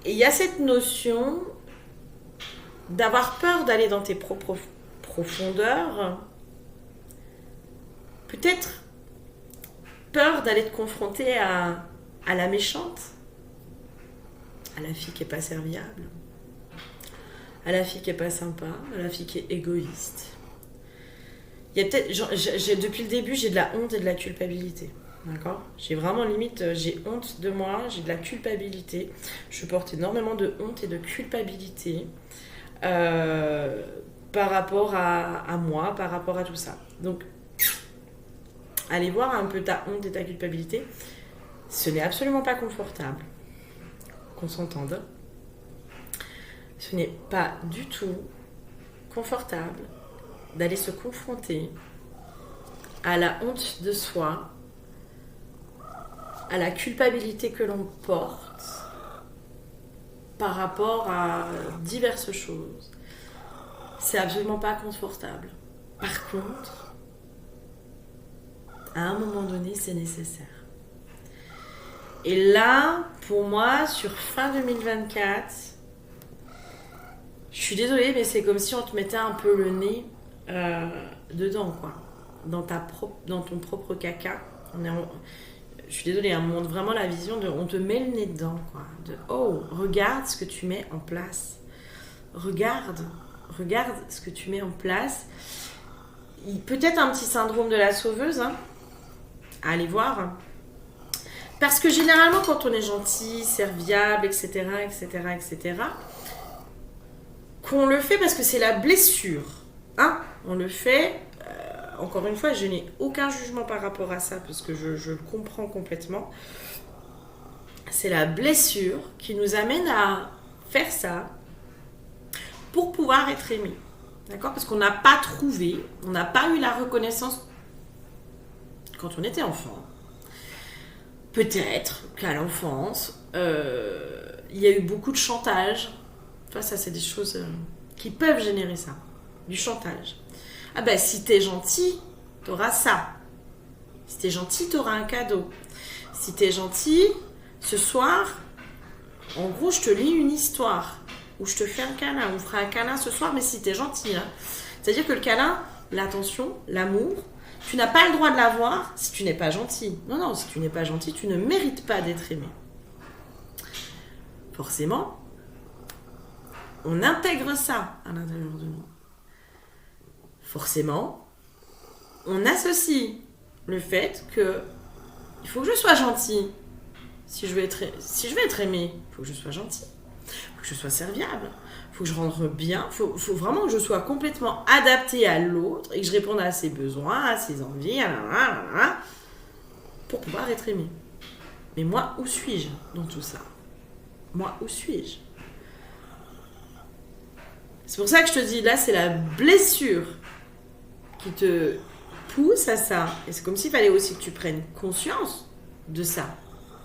Et il y a cette notion d'avoir peur d'aller dans tes propres profondeurs, peut-être peur d'aller te confronter à la méchante, à la fille qui n'est pas serviable, à la fille qui n'est pas sympa, à la fille qui est égoïste. Il y a peut-être, depuis le début, j'ai de la honte et de la culpabilité. D'accord ? J'ai vraiment limite, j'ai honte de moi, j'ai de la culpabilité. Je porte énormément de honte et de culpabilité par rapport à moi, par rapport à tout ça. Donc, allez voir un peu ta honte et ta culpabilité. Ce n'est absolument pas confortable, qu'on s'entende. Ce n'est pas du tout confortable d'aller se confronter à la honte de soi, à la culpabilité que l'on porte par rapport à diverses choses. C'est absolument pas confortable. Par contre, à un moment donné, c'est nécessaire. Et là, pour moi, sur fin 2024, je suis désolée, mais c'est comme si on te mettait un peu le nez dedans, quoi. Dans ton propre caca. Je suis désolée, on montre vraiment la vision de... On te met le nez dedans, quoi. Regarde ce que tu mets en place. Regarde ce que tu mets en place. Peut-être un petit syndrome de la sauveuse, hein. Allez voir. Parce que généralement, quand on est gentil, serviable, etc., qu'on le fait parce que c'est la blessure, hein. On le fait encore une fois, je n'ai aucun jugement par rapport à ça, parce que je le comprends complètement. C'est la blessure qui nous amène à faire ça pour pouvoir être aimé. D'accord ? Parce qu'on n'a pas trouvé, on n'a pas eu la reconnaissance quand on était enfant. Peut-être qu'à l'enfance, il y a eu beaucoup de chantage. Enfin, ça, c'est des choses qui peuvent générer ça. Du chantage. Ah ben, si t'es gentil, t'auras ça. Si t'es gentil, t'auras un cadeau. Si t'es gentil, ce soir, en gros, je te lis une histoire. Ou je te fais un câlin. On fera un câlin ce soir, mais si t'es gentil. Hein. C'est-à-dire que le câlin, l'attention, l'amour, tu n'as pas le droit de l'avoir si tu n'es pas gentil. Non, si tu n'es pas gentil, tu ne mérites pas d'être aimé. Forcément, on intègre ça à l'intérieur de nous. Forcément, on associe le fait que il faut que je sois gentil. Si je veux être aimé, il faut que je sois gentil. Il faut que je sois serviable. Il faut que je rentre bien. Il faut vraiment que je sois complètement adapté à l'autre et que je réponde à ses besoins, à ses envies, pour pouvoir être aimé. Mais moi, où suis-je dans tout ça ? Moi, où suis-je ? C'est pour ça que je te dis, là, c'est la blessure qui te pousse à ça. Et c'est comme s'il fallait aussi que tu prennes conscience de ça.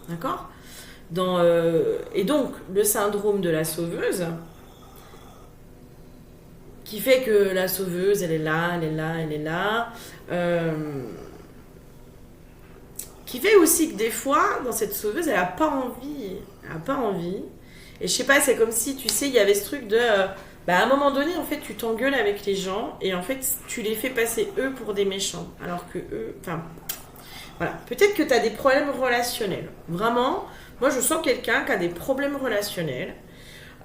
D'accord ? Et donc, le syndrome de la sauveuse, qui fait que la sauveuse, elle est là, qui fait aussi que des fois, dans cette sauveuse, elle n'a pas envie. Et je sais pas, c'est comme si, tu sais, il y avait ce truc de... à un moment donné, en fait, tu t'engueules avec les gens et en fait, tu les fais passer eux pour des méchants. Alors que eux... Voilà. Peut-être que tu as des problèmes relationnels. Vraiment, moi, je sens quelqu'un qui a des problèmes relationnels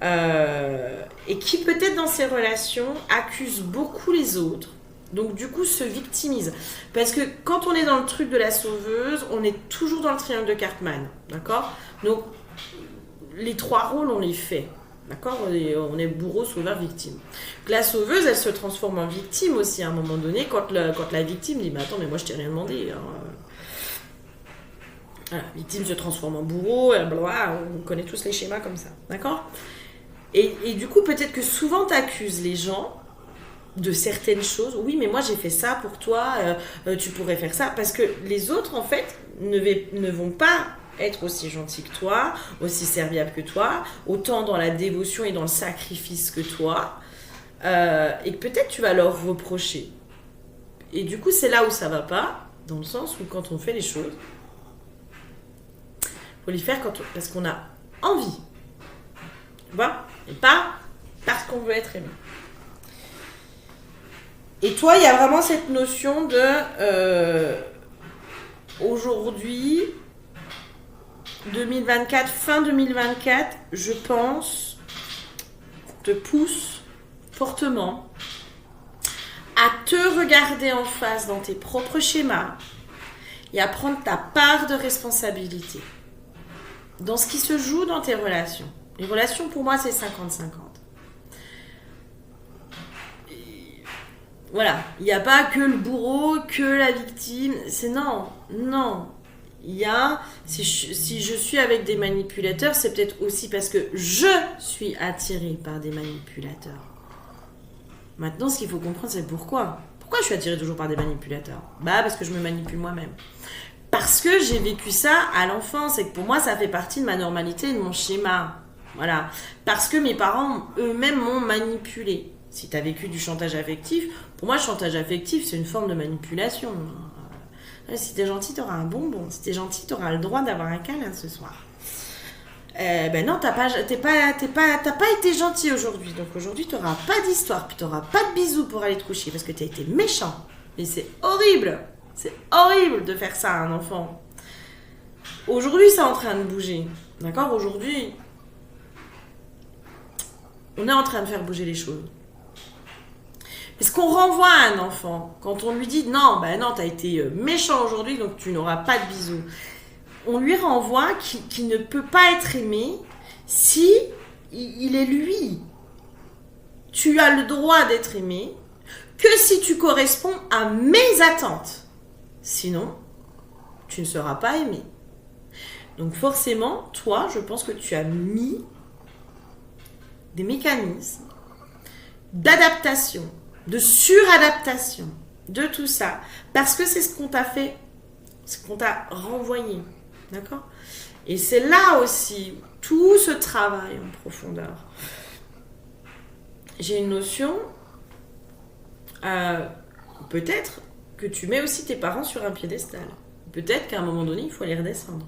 et qui, peut-être, dans ses relations, accuse beaucoup les autres. Donc, du coup, se victimise. Parce que quand on est dans le truc de la sauveuse, on est toujours dans le triangle de Cartman. D'accord ? Donc, les trois rôles, on les fait. D'accord ? On est bourreau, sauveur, victime. Donc, la sauveuse, elle se transforme en victime aussi à un moment donné quand la victime dit « Mais attends, mais moi je t'ai rien demandé. Hein. » Voilà, la victime se transforme en bourreau, on connaît tous les schémas comme ça. D'accord ? Et du coup, peut-être que souvent tu accuses les gens de certaines choses. Oui, mais moi j'ai fait ça pour toi, tu pourrais faire ça. Parce que les autres, en fait, ne vont pas être aussi gentil que toi, aussi serviable que toi, autant dans la dévotion et dans le sacrifice que toi, et que peut-être tu vas leur reprocher. Et du coup, c'est là où ça va pas, dans le sens où quand on fait les choses, faut les faire parce qu'on a envie. Tu vois ? Et pas parce qu'on veut être aimé. Et toi, il y a vraiment cette notion de aujourd'hui, 2024, fin 2024, je pense, te pousse fortement à te regarder en face dans tes propres schémas et à prendre ta part de responsabilité dans ce qui se joue dans tes relations. Les relations, pour moi, c'est 50-50. Voilà, il n'y a pas que le bourreau, que la victime. C'est non. Il y a, si je suis avec des manipulateurs, c'est peut-être aussi parce que je suis attirée par des manipulateurs. Maintenant, ce qu'il faut comprendre, c'est pourquoi. Pourquoi je suis attirée toujours par des manipulateurs ? Parce que je me manipule moi-même. Parce que j'ai vécu ça à l'enfance et que pour moi, ça fait partie de ma normalité et de mon schéma. Voilà. Parce que mes parents eux-mêmes m'ont manipulée. Si tu as vécu du chantage affectif, pour moi, le chantage affectif, c'est une forme de manipulation. Si t'es gentil, t'auras un bonbon. Si t'es gentil, t'auras le droit d'avoir un câlin ce soir. Non, t'as pas été gentil aujourd'hui. Donc aujourd'hui, t'auras pas d'histoire, puis t'auras pas de bisous pour aller te coucher parce que t'as été méchant. Et c'est horrible. C'est horrible de faire ça à un enfant. Aujourd'hui, c'est en train de bouger. D'accord ? Aujourd'hui, on est en train de faire bouger les choses. Mais ce qu'on renvoie à un enfant, quand on lui dit non, t'as été méchant aujourd'hui, donc tu n'auras pas de bisous. On lui renvoie qu'il ne peut pas être aimé si il est lui. Tu as le droit d'être aimé, que si tu corresponds à mes attentes. Sinon, tu ne seras pas aimé. Donc forcément, toi, je pense que tu as mis des mécanismes d'adaptation, de suradaptation, de tout ça, parce que c'est ce qu'on t'a fait, ce qu'on t'a renvoyé, d'accord? Et c'est là aussi tout ce travail en profondeur. J'ai une notion, peut-être que tu mets aussi tes parents sur un piédestal. Peut-être qu'à un moment donné, il faut les redescendre.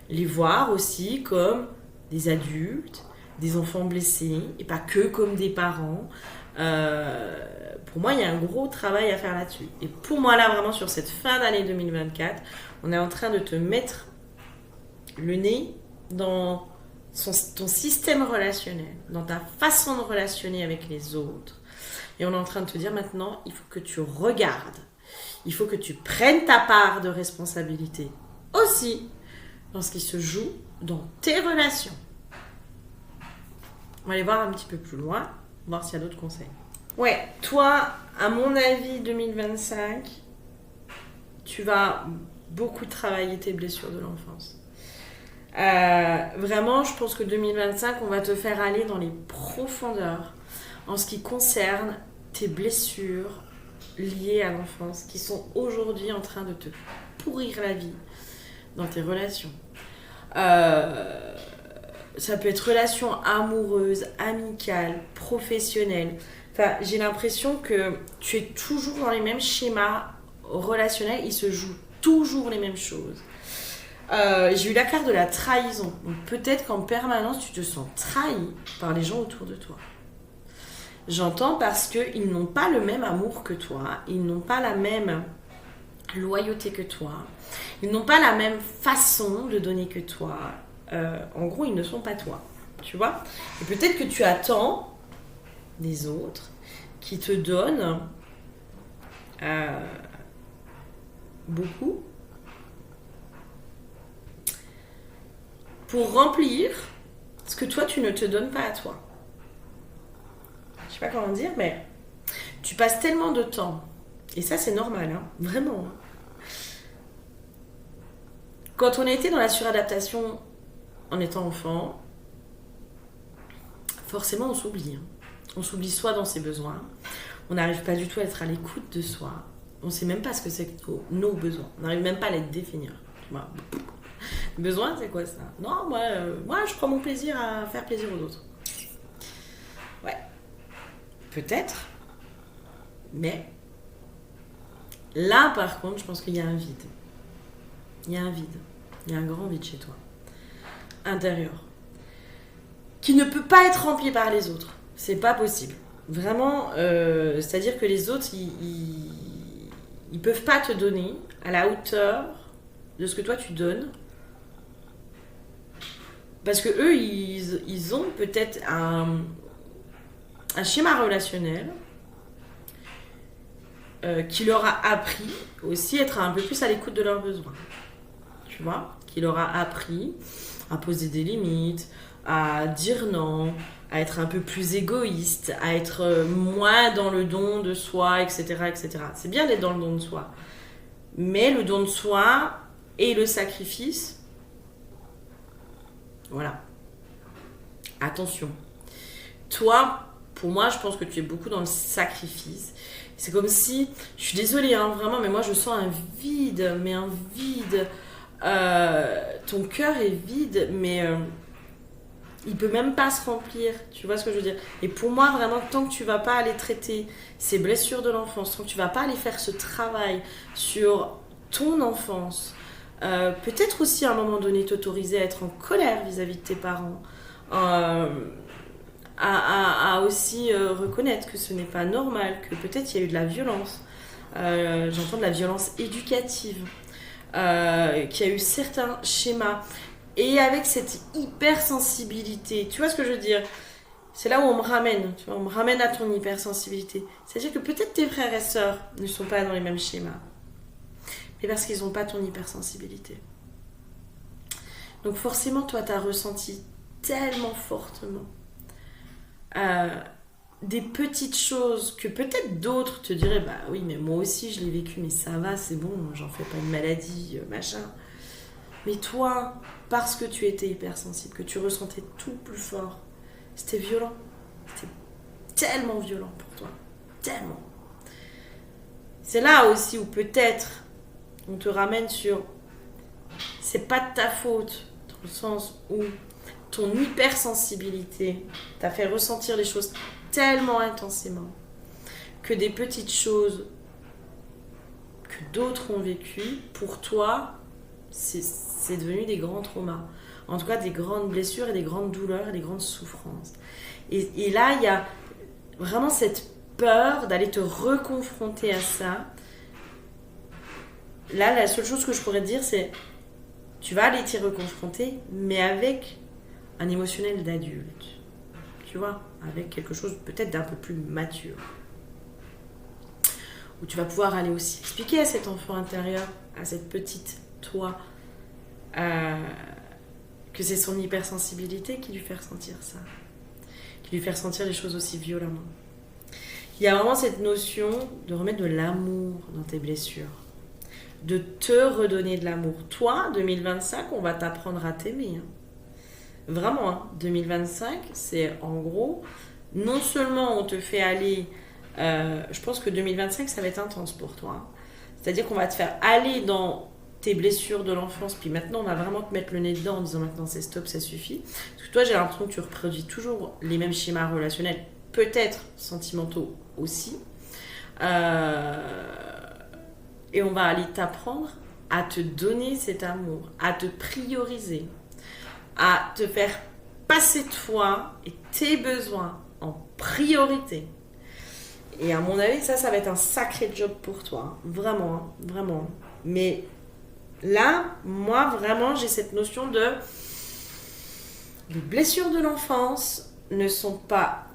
Les voir aussi comme des adultes, des enfants blessés, et pas que comme des parents. Pour moi, il y a un gros travail à faire là-dessus. Et pour moi, là, vraiment, sur cette fin d'année 2024, on est en train de te mettre le nez dans ton système relationnel, dans ta façon de relationner avec les autres. Et on est en train de te dire maintenant, il faut que tu regardes. Il faut que tu prennes ta part de responsabilité aussi dans ce qui se joue dans tes relations. On va aller voir un petit peu plus loin, voir s'il y a d'autres conseils. Ouais, toi, à mon avis, 2025, tu vas beaucoup travailler tes blessures de l'enfance. Vraiment, je pense que 2025, on va te faire aller dans les profondeurs en ce qui concerne tes blessures liées à l'enfance qui sont aujourd'hui en train de te pourrir la vie dans tes relations. Ça peut être relations amoureuses, amicales, professionnelles. Enfin, j'ai l'impression que tu es toujours dans les mêmes schémas relationnels, il se joue toujours les mêmes choses. J'ai eu la carte de la trahison. Donc peut-être qu'en permanence, tu te sens trahi par les gens autour de toi. J'entends parce qu'ils n'ont pas le même amour que toi, ils n'ont pas la même loyauté que toi, ils n'ont pas la même façon de donner que toi. En gros, ils ne sont pas toi, tu vois. Et peut-être que tu attends des autres qui te donnent beaucoup pour remplir ce que toi, tu ne te donnes pas à toi. Je sais pas comment dire, mais tu passes tellement de temps, et ça c'est normal, hein, vraiment. Quand on était dans la suradaptation en étant enfant, forcément on s'oublie. On s'oublie soi dans ses besoins, on n'arrive pas du tout à être à l'écoute de soi, on sait même pas ce que c'est que nos besoins, on n'arrive même pas à les définir. Tu vois. Besoin, c'est quoi ça? Non, moi je prends mon plaisir à faire plaisir aux autres. Ouais. Peut-être. Mais là, par contre, je pense qu'il y a un vide. Il y a un vide. Il y a un grand vide chez toi. Intérieur. Qui ne peut pas être rempli par les autres. C'est pas possible. Vraiment, c'est-à-dire que les autres, ils peuvent pas te donner à la hauteur de ce que toi tu donnes. Parce que eux, ils ont peut-être un schéma relationnel qui leur a appris aussi à être un peu plus à l'écoute de leurs besoins. Tu vois? Qui leur a appris à poser des limites, à dire non, à être un peu plus égoïste, à être moins dans le don de soi, etc., etc. C'est bien d'être dans le don de soi. Mais le don de soi et le sacrifice, voilà. Attention. Toi, pour moi, je pense que tu es beaucoup dans le sacrifice. C'est comme si, je suis désolée, hein, vraiment, mais moi je sens un vide, mais un vide. Ton cœur est vide, mais il peut même pas se remplir. Tu vois ce que je veux dire? Et pour moi, vraiment, tant que tu vas pas aller traiter ces blessures de l'enfance, tant que tu vas pas aller faire ce travail sur ton enfance, peut-être aussi à un moment donné t'autoriser à être en colère vis-à-vis de tes parents, à aussi reconnaître que ce n'est pas normal, que peut-être il y a eu de la violence. J'entends de la violence éducative, qu'il y a eu certains schémas. Et avec cette hypersensibilité, tu vois ce que je veux dire? C'est là où on me ramène, tu vois, on me ramène à ton hypersensibilité. C'est-à-dire que peut-être tes frères et sœurs ne sont pas dans les mêmes schémas, mais parce qu'ils n'ont pas ton hypersensibilité. Donc forcément, toi, tu as ressenti tellement fortement des petites choses que peut-être d'autres te diraient, bah oui, mais moi aussi je l'ai vécu, mais ça va, c'est bon, j'en fais pas une maladie, machin. Mais toi, parce que tu étais hypersensible, que tu ressentais tout plus fort, c'était violent. C'était tellement violent pour toi. Tellement. C'est là aussi où peut-être on te ramène sur c'est pas de ta faute, dans le sens où ton hypersensibilité t'a fait ressentir les choses tellement intensément que des petites choses que d'autres ont vécues, pour toi, c'est devenu des grands traumas. En tout cas, des grandes blessures et des grandes douleurs et des grandes souffrances. Et là, il y a vraiment cette peur d'aller te reconfronter à ça. Là, la seule chose que je pourrais te dire, c'est tu vas aller t'y reconfronter, mais avec un émotionnel d'adulte. Tu vois, avec quelque chose peut-être d'un peu plus mature. Où tu vas pouvoir aller aussi expliquer à cet enfant intérieur, à cette petite toi, que c'est son hypersensibilité qui lui fait ressentir ça. Qui lui fait ressentir les choses aussi violemment. Il y a vraiment cette notion de remettre de l'amour dans tes blessures. De te redonner de l'amour. Toi, 2025, on va t'apprendre à t'aimer. Hein. Vraiment, hein. 2025, c'est en gros, non seulement on te fait aller... je pense que 2025, ça va être intense pour toi. Hein. C'est-à-dire qu'on va te faire aller dans tes blessures de l'enfance, puis maintenant, on va vraiment te mettre le nez dedans en disant maintenant, c'est stop, ça suffit. Parce que toi, j'ai l'impression que tu reproduis toujours les mêmes schémas relationnels, peut-être sentimentaux aussi. Et on va aller t'apprendre à te donner cet amour, à te prioriser, à te faire passer toi et tes besoins en priorité. Et à mon avis, ça va être un sacré job pour toi. Vraiment, hein, vraiment. Mais là, moi, vraiment, j'ai cette notion de... Les blessures de l'enfance ne sont pas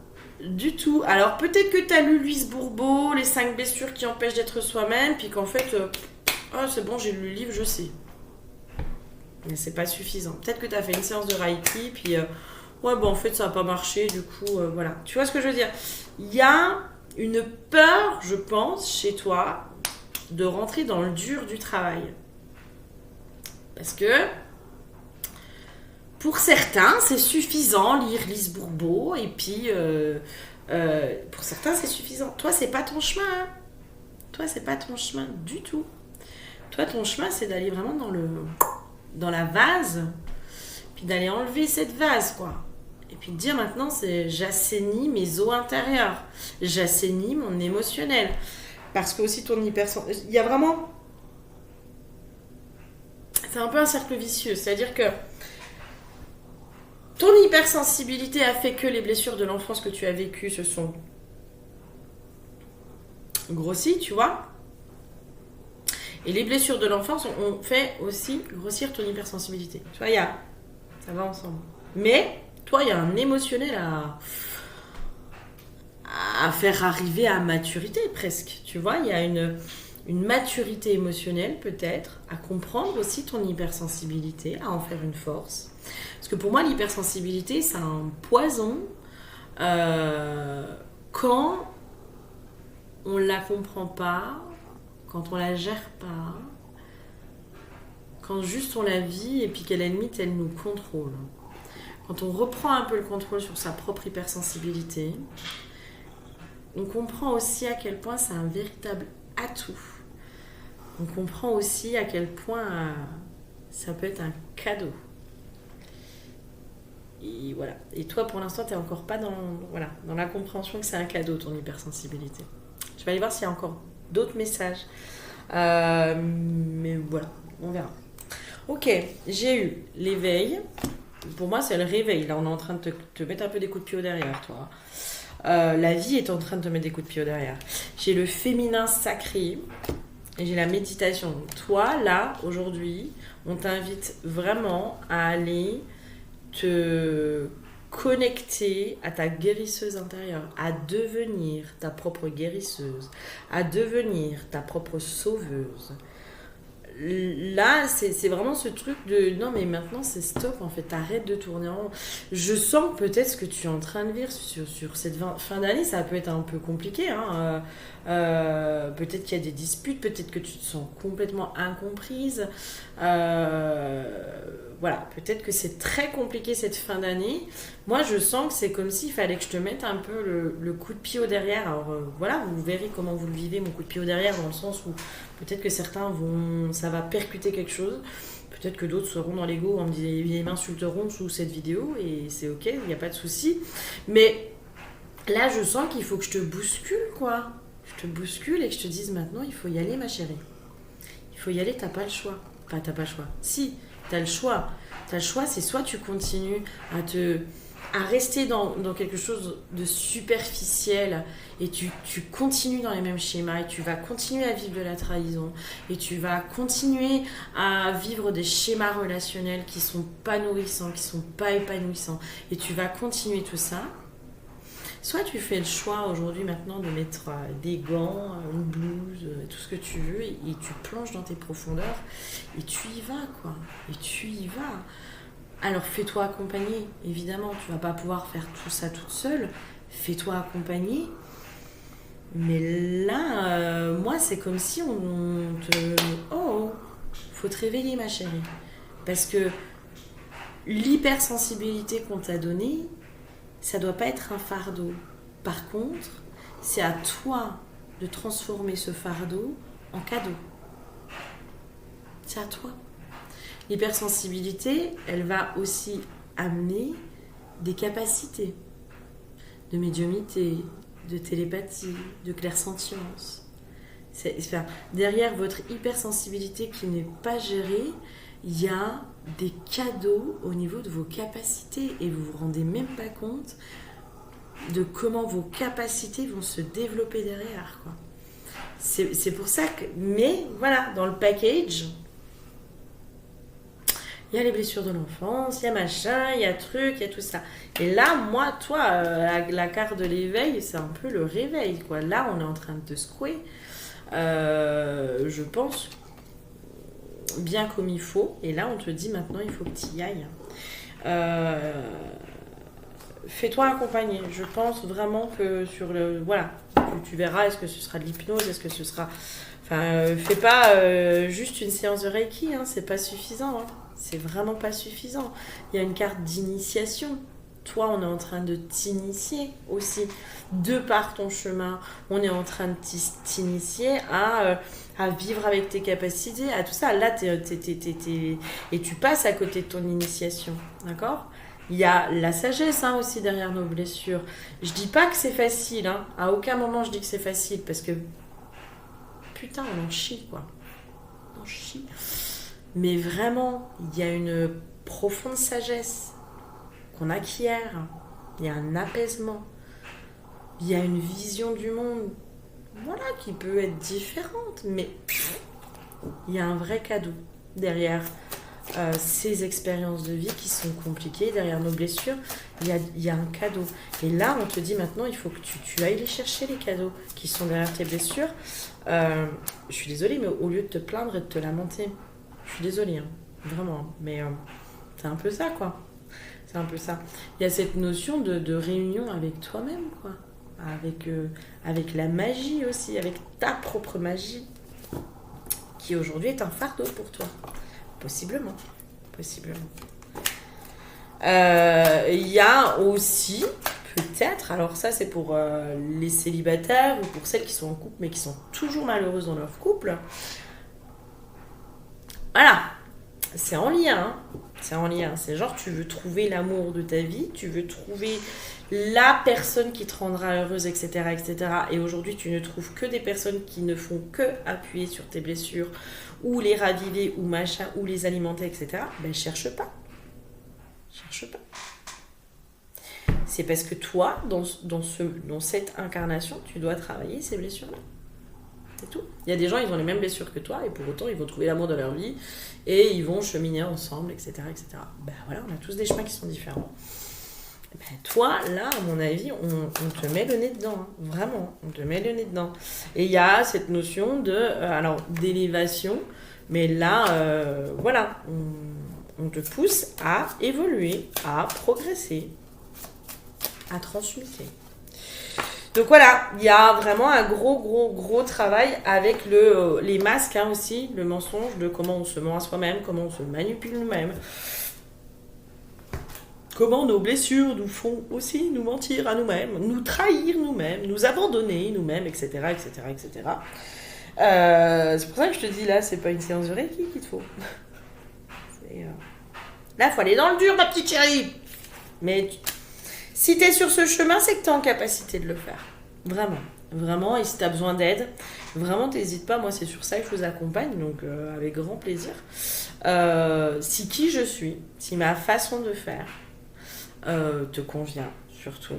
du tout... Alors, peut-être que tu as lu Louise Bourbeau, Les 5 blessures qui empêchent d'être soi-même, puis qu'en fait, c'est bon, j'ai lu le livre, je sais. Mais c'est pas suffisant. Peut-être que tu as fait une séance de Reiki, puis... en fait, ça n'a pas marché, du coup, voilà. Tu vois ce que je veux dire? Il y a une peur, je pense, chez toi, de rentrer dans le dur du travail. Parce que... Pour certains, c'est suffisant, lire Lise Bourbeau, et puis pour certains, c'est suffisant. Toi, c'est pas ton chemin. Hein. Toi, c'est pas ton chemin du tout. Toi, ton chemin, c'est d'aller vraiment dans la vase, puis d'aller enlever cette vase, quoi. Et puis de dire maintenant, j'assainis mes eaux intérieures, j'assainis mon émotionnel. Parce que aussi ton hypersensibilité, il y a vraiment... C'est un peu un cercle vicieux, c'est-à-dire que ton hypersensibilité a fait que les blessures de l'enfance que tu as vécues se sont grossies, tu vois. Et les blessures de l'enfance ont fait aussi grossir ton hypersensibilité. Tu vois, ça va ensemble. Mais, toi, il y a un émotionnel à faire arriver à maturité, presque. Tu vois, il y a une maturité émotionnelle, peut-être, à comprendre aussi ton hypersensibilité, à en faire une force. Parce que pour moi, l'hypersensibilité, c'est un poison quand on ne la comprend pas, quand on la gère pas, quand juste on la vit et puis qu'à la limite, elle nous contrôle. Quand on reprend un peu le contrôle sur sa propre hypersensibilité, on comprend aussi à quel point c'est un véritable atout. On comprend aussi à quel point ça peut être un cadeau. Et voilà. Et toi, pour l'instant, tu n'es encore pas dans la compréhension que c'est un cadeau, ton hypersensibilité. Je vais aller voir s'il y a encore d'autres messages. Mais voilà, on verra. Ok, j'ai eu l'éveil. Pour moi, c'est le réveil. Là, on est en train de te mettre un peu des coups de pied au derrière, toi. La vie est en train de te mettre des coups de pied au derrière. J'ai le féminin sacré et j'ai la méditation. Donc, toi, là, aujourd'hui, on t'invite vraiment à aller te connecter à ta guérisseuse intérieure, à devenir ta propre guérisseuse, à devenir ta propre sauveuse. là, c'est vraiment ce truc de non, mais maintenant c'est stop en fait, arrête de tourner en rond. Je sens peut-être ce que tu es en train de vivre sur cette fin d'année, ça peut être un peu compliqué. Hein. Peut-être qu'il y a des disputes, peut-être que tu te sens complètement incomprise. Voilà, peut-être que c'est très compliqué cette fin d'année. Moi, je sens que c'est comme s'il fallait que je te mette un peu le coup de pied au derrière. Alors voilà, vous verrez comment vous le vivez, mon coup de pied au derrière, dans le sens où peut-être que certains ça va percuter quelque chose. Peut-être que d'autres seront dans l'ego en me disant, ils m'insulteront sous cette vidéo et c'est ok, il n'y a pas de souci. Mais là, je sens qu'il faut que je te bouscule, quoi. Je te bouscule et que je te dise maintenant, il faut y aller, ma chérie. Il faut y aller, t'as pas le choix. Enfin, t'as pas le choix. Si, t'as le choix. T'as le choix, c'est soit tu continues à rester dans quelque chose de superficiel et tu continues dans les mêmes schémas et tu vas continuer à vivre de la trahison et tu vas continuer à vivre des schémas relationnels qui sont pas nourrissants, qui sont pas épanouissants et tu vas continuer tout ça. Soit tu fais le choix aujourd'hui maintenant de mettre des gants, une blouse, tout ce que tu veux et tu plonges dans tes profondeurs et tu y vas quoi. Et tu y vas. Alors fais-toi accompagner, évidemment, tu vas pas pouvoir faire tout ça toute seule. Fais-toi accompagner. Mais là, moi c'est comme si on te... Oh, faut te réveiller ma chérie. Parce que l'hypersensibilité qu'on t'a donnée, ça doit pas être un fardeau. Par contre, c'est à toi de transformer ce fardeau en cadeau. C'est à toi. L'hypersensibilité, elle va aussi amener des capacités de médiumnité, de télépathie, de clairsentience. Derrière votre hypersensibilité qui n'est pas gérée, il y a des cadeaux au niveau de vos capacités et vous vous rendez même pas compte de comment vos capacités vont se développer derrière, quoi. C'est pour ça que... Mais voilà, dans le package, il y a les blessures de l'enfance, il y a machin, il y a truc, il y a tout ça. Et là, moi, toi, la carte de l'éveil, c'est un peu le réveil, quoi. Là, on est en train de te secouer. Je pense bien comme il faut. Et là, on te dit maintenant, il faut que tu y ailles. Fais-toi accompagner. Je pense vraiment que sur le... Voilà, tu verras, est-ce que ce sera de l'hypnose, est-ce que ce sera... Enfin, fais pas juste une séance de Reiki, hein, c'est pas suffisant. Hein. C'est vraiment pas suffisant. Il y a une carte d'initiation. Toi, on est en train de t'initier aussi. De par ton chemin, on est en train de t'initier à vivre avec tes capacités, à tout ça. Là, et tu passes à côté de ton initiation. D'accord ? Il y a la sagesse hein, aussi derrière nos blessures. Je dis pas que c'est facile. Hein. À aucun moment, je dis que c'est facile. Parce que, putain, on en chie, quoi. On en chie. Mais vraiment, il y a une profonde sagesse qu'on acquiert. Il y a un apaisement. Il y a une vision du monde, voilà, qui peut être différente. Mais il y a un vrai cadeau derrière ces expériences de vie qui sont compliquées. Derrière nos blessures, il y a un cadeau. Et là, on te dit maintenant, il faut que tu ailles les chercher, les cadeaux qui sont derrière tes blessures. Je suis désolée, mais au lieu de te plaindre et de te lamenter, je suis désolée, hein, vraiment. Mais c'est un peu ça, quoi. C'est un peu ça. Il y a cette notion de réunion avec toi-même, quoi. Avec la magie aussi, avec ta propre magie, qui aujourd'hui est un fardeau pour toi. Possiblement. Il y a aussi, peut-être, alors ça c'est pour les célibataires ou pour celles qui sont en couple mais qui sont toujours malheureuses dans leur couple. Voilà, c'est en lien. Hein. C'est en lien. C'est genre tu veux trouver l'amour de ta vie, tu veux trouver la personne qui te rendra heureuse, etc., etc. Et aujourd'hui, tu ne trouves que des personnes qui ne font que appuyer sur tes blessures, ou les raviver, ou machin, ou les alimenter, etc. Ben, cherche pas. C'est parce que toi, dans cette incarnation, tu dois travailler ces blessures-là. C'est tout. Il y a des gens, ils ont les mêmes blessures que toi, et pour autant, ils vont trouver l'amour de leur vie, et ils vont cheminer ensemble, etc., etc. Ben voilà, on a tous des chemins qui sont différents. Ben toi, là, à mon avis, on te met le nez dedans. Hein. Vraiment, on te met le nez dedans. Et il y a cette notion d'élévation Mais là, voilà, on te pousse à évoluer, à progresser, à transmuter. Donc voilà, il y a vraiment un gros travail avec les masques aussi, le mensonge de comment on se ment à soi-même, comment on se manipule nous-mêmes. Comment nos blessures nous font aussi nous mentir à nous-mêmes, nous trahir nous-mêmes, nous abandonner nous-mêmes, etc., etc., etc. C'est pour ça que je te dis, là, c'est pas une séance de Reiki qu'il te faut. Là, il faut aller dans le dur, ma petite chérie. Mais si t'es sur ce chemin, c'est que t'es en capacité de le faire. Vraiment. Vraiment, et si t'as besoin d'aide, vraiment, t'hésites pas. Moi, c'est sur ça que je vous accompagne, donc avec grand plaisir. Si qui je suis, si ma façon de faire te convient, surtout,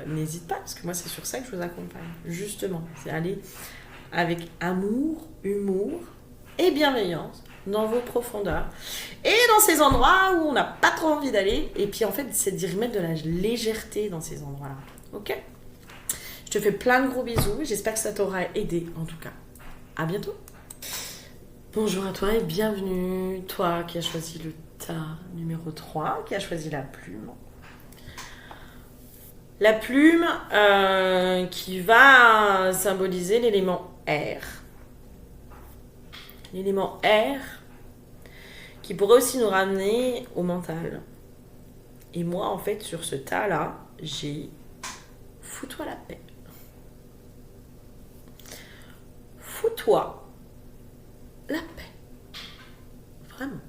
n'hésite pas, parce que moi, c'est sur ça que je vous accompagne. Justement, c'est aller avec amour, humour et bienveillance dans vos profondeurs et dans ces endroits où on n'a pas trop envie d'aller. Et puis en fait, c'est d'y remettre de la légèreté dans ces endroits-là. Ok ? Je te fais plein de gros bisous. J'espère que ça t'aura aidé en tout cas. À bientôt. Bonjour à toi et bienvenue. Toi qui as choisi le tas numéro 3, qui a choisi la plume. La plume qui va symboliser l'élément air. L'élément air qui pourrait aussi nous ramener au mental. Et moi, en fait, sur ce tas-là, j'ai fous-toi la paix. Fous-toi la paix. Vraiment.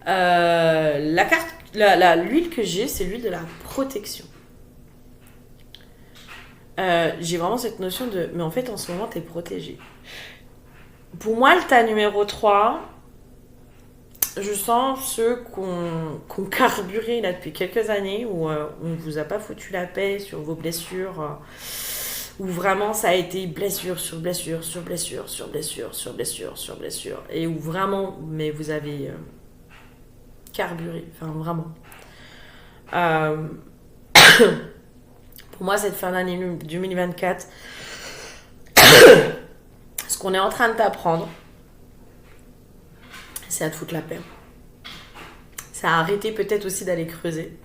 La carte, l'huile que j'ai, c'est l'huile de la protection. J'ai vraiment cette notion de... Mais en fait, en ce moment, t'es protégé. Pour moi, le tas numéro 3, je sens ceux qu'on carburé là depuis quelques années, où on vous a pas foutu la paix sur vos blessures, où vraiment ça a été blessure sur blessure, sur blessure, sur blessure, sur blessure, sur blessure, et où vraiment, mais vous avez carburé, enfin vraiment. Pour moi, cette fin d'année 2024, ce qu'on est en train de t'apprendre, c'est à te foutre la paix. Ça a arrêté peut-être aussi d'aller creuser.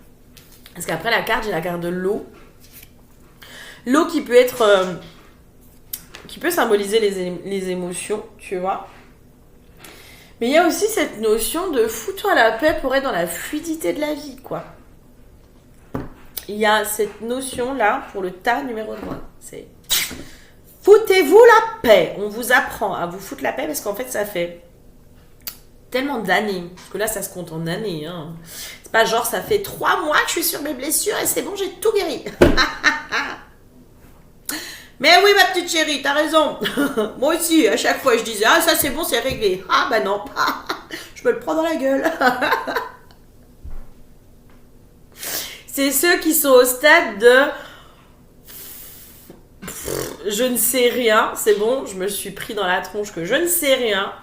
Parce qu'après la carte, j'ai la carte de l'eau. L'eau qui peut être... qui peut symboliser les émotions, tu vois. Mais il y a aussi cette notion de fous-toi la paix pour être dans la fluidité de la vie, quoi. Il y a cette notion-là pour le tas numéro 3. C'est... foutez-vous la paix. On vous apprend à vous foutre la paix parce qu'en fait, ça fait tellement d'années. Parce que là, ça se compte en années. Hein. C'est pas genre, ça fait 3 mois que je suis sur mes blessures et c'est bon, j'ai tout guéri. Mais oui, ma petite chérie, t'as raison. Moi aussi, à chaque fois, je disais, ah, ça c'est bon, c'est réglé. Ah, bah non. Je me le prends dans la gueule. C'est ceux qui sont au stade de... je ne sais rien, c'est bon, je me suis pris dans la tronche que je ne sais rien.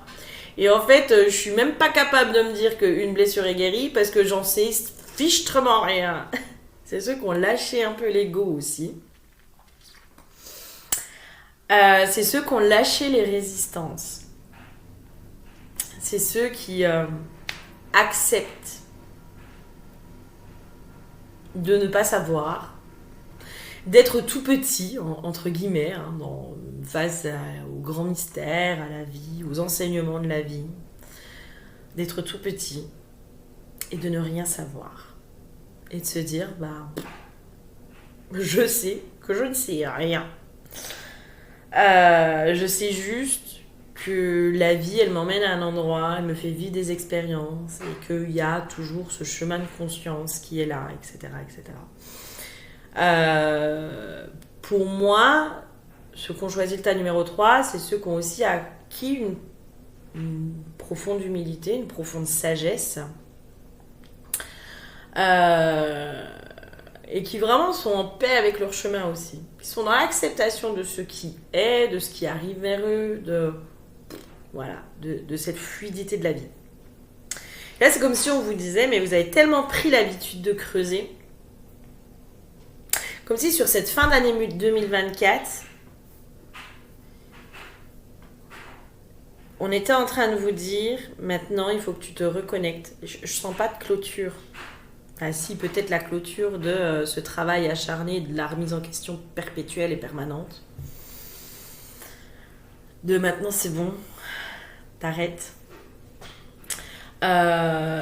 Et en fait, je suis même pas capable de me dire qu'une blessure est guérie parce que j'en sais fichtrement rien. C'est ceux qui ont lâché un peu l'ego aussi. C'est ceux qui ont lâché les résistances. C'est ceux qui acceptent de ne pas savoir, d'être tout petit, entre guillemets, hein, face au grand mystère, à la vie, aux enseignements de la vie, d'être tout petit et de ne rien savoir. Et de se dire, bah, je sais que je ne sais rien. Je sais juste que la vie, elle m'emmène à un endroit, elle me fait vivre des expériences et qu'il y a toujours ce chemin de conscience qui est là, etc., etc. Pour moi, ceux qui ont choisi le tas numéro 3, c'est ceux qui ont aussi acquis une profonde humilité, une profonde sagesse, et qui vraiment sont en paix avec leur chemin aussi. Ils sont dans l'acceptation de ce qui est, de ce qui arrive vers eux, de cette fluidité de la vie. Là, c'est comme si on vous disait, mais vous avez tellement pris l'habitude de creuser, comme si sur cette fin d'année 2024, on était en train de vous dire, maintenant, il faut que tu te reconnectes. Je sens pas de clôture. Ah si, peut-être la clôture de ce travail acharné, de la remise en question perpétuelle et permanente. De maintenant, c'est bon, t'arrêtes. La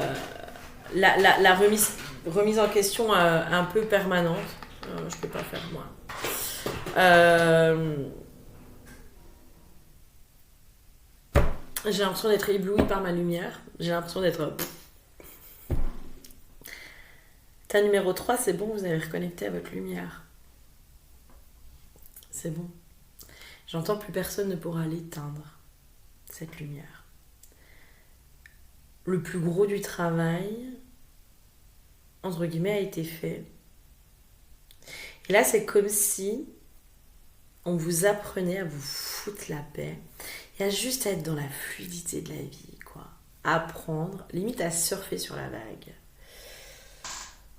remise en question un peu permanente. Je peux pas faire moi. J'ai l'impression d'être éblouie par ma lumière. J'ai l'impression d'être... Ta numéro 3, c'est bon, vous avez reconnecté à votre lumière. C'est bon. J'entends plus personne ne pourra l'éteindre, cette lumière. Le plus gros du travail, entre guillemets, a été fait. Et là, c'est comme si on vous apprenait à vous foutre la paix et à juste être dans la fluidité de la vie, quoi. Apprendre, limite à surfer sur la vague.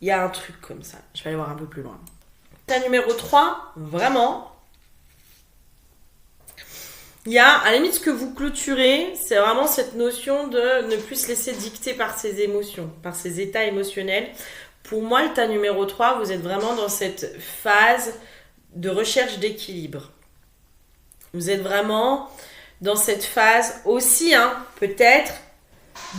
Il y a un truc comme ça. Je vais aller voir un peu plus loin. Ta numéro 3, vraiment, il y a, à la limite, ce que vous clôturez, c'est vraiment cette notion de ne plus se laisser dicter par ses émotions, par ses états émotionnels. Pour moi, le tas numéro 3, vous êtes vraiment dans cette phase de recherche d'équilibre. Vous êtes vraiment dans cette phase aussi, peut-être,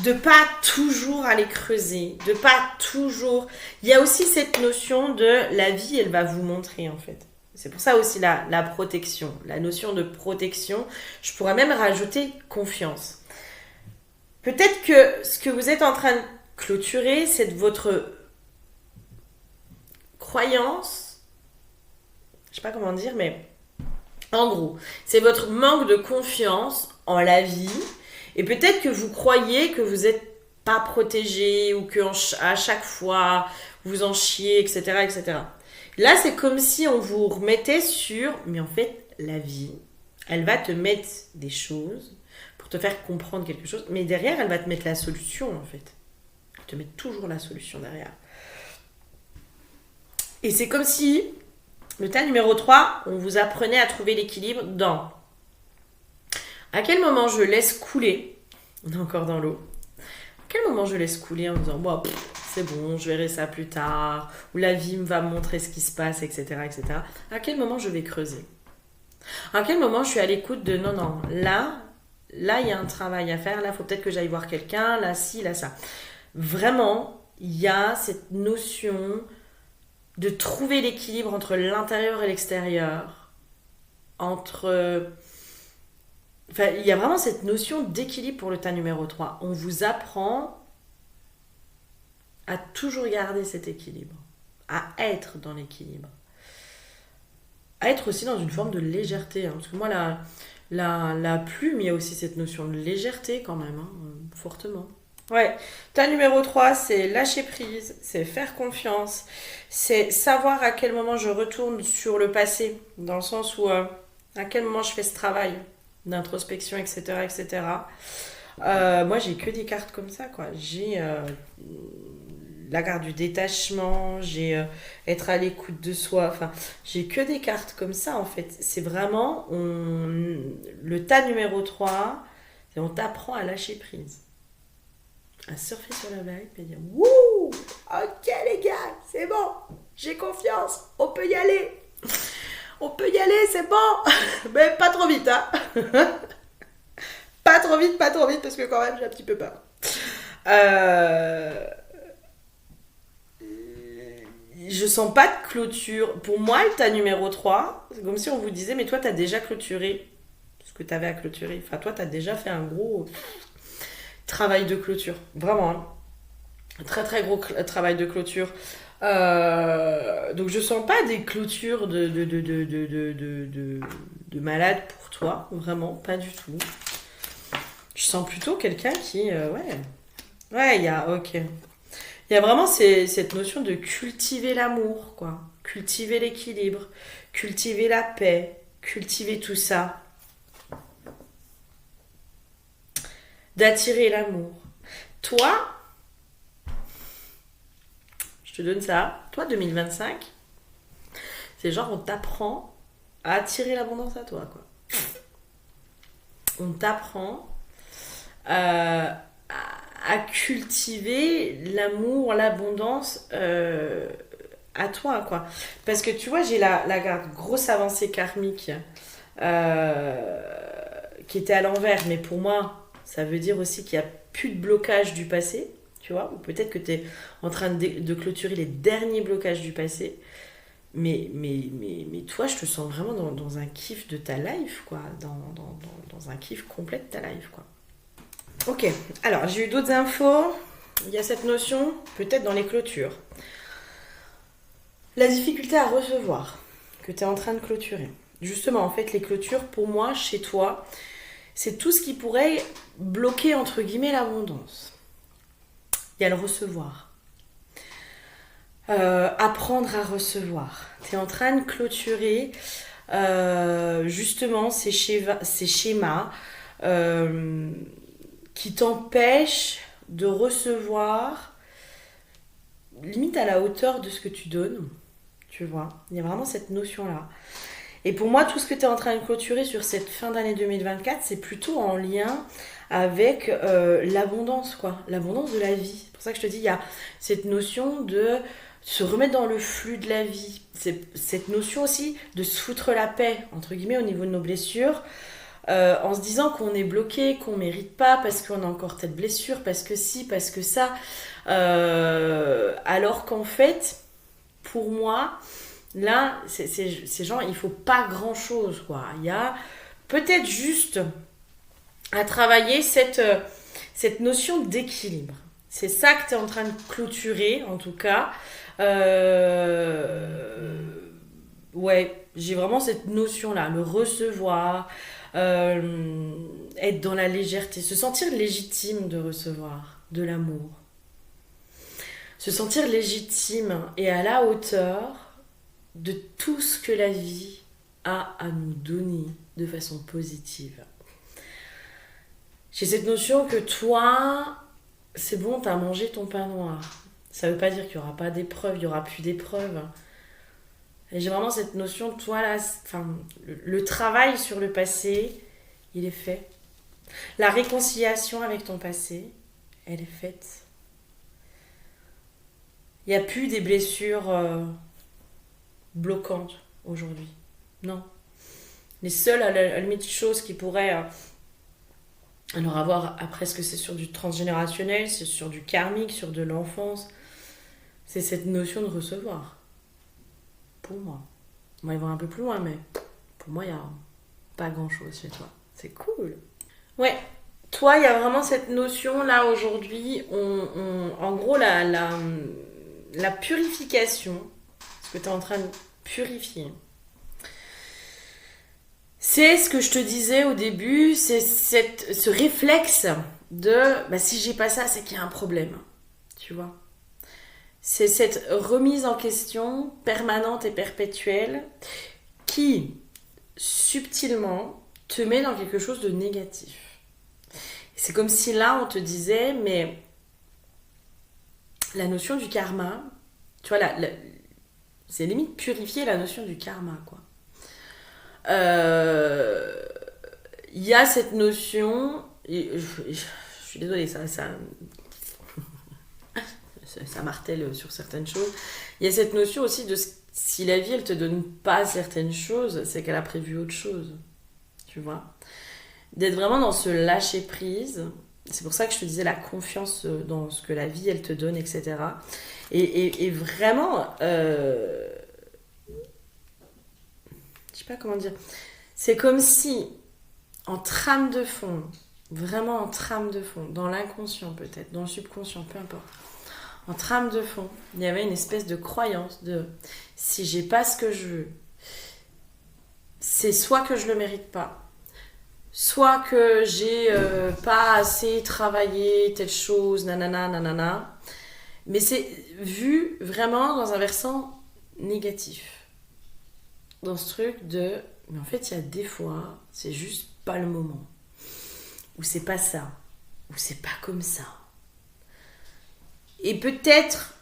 de pas toujours aller creuser, de pas toujours... Il y a aussi cette notion de la vie, elle va vous montrer, en fait. C'est pour ça aussi la protection, la notion de protection. Je pourrais même rajouter confiance. Peut-être que ce que vous êtes en train de clôturer, c'est de votre croyance, je sais pas comment dire, mais en gros, c'est votre manque de confiance en la vie. Et peut-être que vous croyez que vous n'êtes pas protégé ou que à chaque fois vous en chiez, etc., etc. Là, c'est comme si on vous remettait sur, mais en fait, la vie, elle va te mettre des choses pour te faire comprendre quelque chose, mais derrière, elle va te mettre la solution, en fait. Elle te met toujours la solution derrière. Et c'est comme si, le tas numéro 3, on vous apprenait à trouver l'équilibre dans à quel moment je laisse couler, on est encore dans l'eau, à quel moment je laisse couler en me disant, bon, c'est bon, je verrai ça plus tard, ou la vie va me montrer ce qui se passe, etc., etc. À quel moment je vais creuser? À quel moment je suis à l'écoute de, non, là, il y a un travail à faire, là, il faut peut-être que j'aille voir quelqu'un, là, ci, là, ça. Vraiment, il y a cette notion de trouver l'équilibre entre l'intérieur et l'extérieur, entre... Enfin, il y a vraiment cette notion d'équilibre pour le tas numéro 3. On vous apprend à toujours garder cet équilibre, à être dans l'équilibre, à être aussi dans une forme de légèreté. Parce que moi, la plume, il y a aussi cette notion de légèreté quand même, fortement. Ouais, tas numéro 3, c'est lâcher prise, c'est faire confiance, c'est savoir à quel moment je retourne sur le passé, dans le sens où à quel moment je fais ce travail d'introspection, etc., etc. Moi, j'ai que des cartes comme ça, quoi. J'ai la carte du détachement, j'ai être à l'écoute de soi, enfin, j'ai que des cartes comme ça, en fait. C'est vraiment, le tas numéro 3, c'est on t'apprend à lâcher prise. À surfer sur la vague et dire « Wouh! Ok les gars, c'est bon, j'ai confiance, on peut y aller. On peut y aller, c'est bon. Mais pas trop vite, hein. Pas trop vite, parce que quand même j'ai un petit peu peur. Je sens pas de clôture. Pour moi, le tas numéro 3, c'est comme si on vous disait « Mais toi, t'as déjà clôturé ce que t'avais à clôturer. Enfin, toi, t'as déjà fait un gros... travail de clôture, vraiment, un très très gros travail de clôture. Donc je sens pas des clôtures de malade pour toi, vraiment, pas du tout. Je sens plutôt quelqu'un qui, il y a vraiment cette notion de cultiver l'amour, quoi, cultiver l'équilibre, cultiver la paix, cultiver tout ça. D'attirer l'amour. Toi, je te donne ça, toi 2025, c'est genre on t'apprend à attirer l'abondance à toi, quoi. On t'apprend à cultiver l'amour, l'abondance à toi, quoi. Parce que tu vois, j'ai la grosse avancée karmique qui était à l'envers, mais pour moi, ça veut dire aussi qu'il n'y a plus de blocage du passé, tu vois, ou peut-être que tu es en train de clôturer les derniers blocages du passé. Mais toi, je te sens vraiment dans un kiff de ta life, quoi. Dans un kiff complet de ta life, quoi. Ok, alors j'ai eu d'autres infos. Il y a cette notion, peut-être dans les clôtures. La difficulté à recevoir, que tu es en train de clôturer. Justement, en fait, les clôtures, pour moi, chez toi, c'est tout ce qui pourrait bloquer, entre guillemets, l'abondance. Il y a le recevoir. Apprendre à recevoir. Tu es en train de clôturer justement ces schémas qui t'empêchent de recevoir limite à la hauteur de ce que tu donnes. Tu vois, il y a vraiment cette notion-là. Et pour moi, tout ce que tu es en train de clôturer sur cette fin d'année 2024, c'est plutôt en lien avec l'abondance, quoi. L'abondance de la vie. C'est pour ça que je te dis, il y a cette notion de se remettre dans le flux de la vie. C'est cette notion aussi de se foutre la paix, entre guillemets, au niveau de nos blessures, en se disant qu'on est bloqué, qu'on mérite pas, parce qu'on a encore telle blessure, parce que si, parce que ça. Alors qu'en fait, pour moi, là, ces gens, il faut pas grand-chose, quoi. Il y a peut-être juste à travailler cette notion d'équilibre. C'est ça que tu es en train de clôturer, en tout cas. Ouais, j'ai vraiment cette notion-là, le recevoir, être dans la légèreté, se sentir légitime de recevoir de l'amour. Se sentir légitime et à la hauteur de tout ce que la vie a à nous donner de façon positive. J'ai cette notion que toi, c'est bon, t'as mangé ton pain noir. Ça veut pas dire qu'il n'y aura pas d'épreuves, il n'y aura plus d'épreuves. Et j'ai vraiment cette notion de toi là, enfin, le travail sur le passé, il est fait. La réconciliation avec ton passé, elle est faite. Il n'y a plus des blessures bloquantes aujourd'hui. Non. Les seules, à la limite, choses qui pourraient alors avoir, après, ce que c'est sur du transgénérationnel, c'est sur du karmique, sur de l'enfance, c'est cette notion de recevoir. Pour moi. On va y voir un peu plus loin, mais pour moi, il n'y a pas grand-chose chez toi. C'est cool. Ouais. Toi, il y a vraiment cette notion, là, aujourd'hui, en gros, la purification, ce que tu es en train de purifier, c'est ce que je te disais au début, c'est ce réflexe de bah, si j'ai pas ça, c'est qu'il y a un problème. Tu vois ? C'est cette remise en question permanente et perpétuelle qui, subtilement, te met dans quelque chose de négatif. C'est comme si là, on te disait, mais la notion du karma, tu vois, c'est limite purifier la notion du karma, quoi. Il y a cette notion, et je suis désolée, ça martèle sur certaines choses. Il y a cette notion aussi de si la vie elle te donne pas certaines choses, c'est qu'elle a prévu autre chose, tu vois. D'être vraiment dans ce lâcher prise. C'est pour ça que je te disais la confiance dans ce que la vie elle te donne, etc. Et vraiment, je sais pas comment dire. C'est comme si en trame de fond, vraiment en trame de fond, dans l'inconscient peut-être, dans le subconscient, peu importe. En trame de fond, il y avait une espèce de croyance de si j'ai pas ce que je veux, c'est soit que je le mérite pas, soit que j'ai pas assez travaillé telle chose, nanana, nanana. Mais c'est vu vraiment dans un versant négatif. Dans ce truc de mais en fait, il y a des fois, c'est juste pas le moment. Ou c'est pas ça. Ou c'est pas comme ça. Et peut-être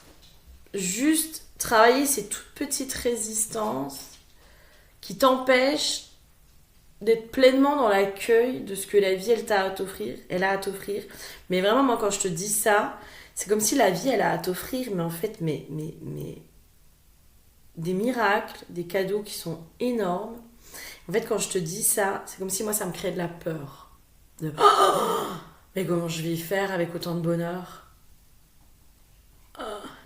juste travailler ces toutes petites résistances qui t'empêchent d'être pleinement dans l'accueil de ce que la vie, elle a à t'offrir. Mais vraiment, moi, quand je te dis ça, c'est comme si la vie, elle a à t'offrir, mais en fait, des miracles, des cadeaux qui sont énormes. En fait, quand je te dis ça, c'est comme si moi, ça me crée de la peur. Mais comment je vais y faire avec autant de bonheur?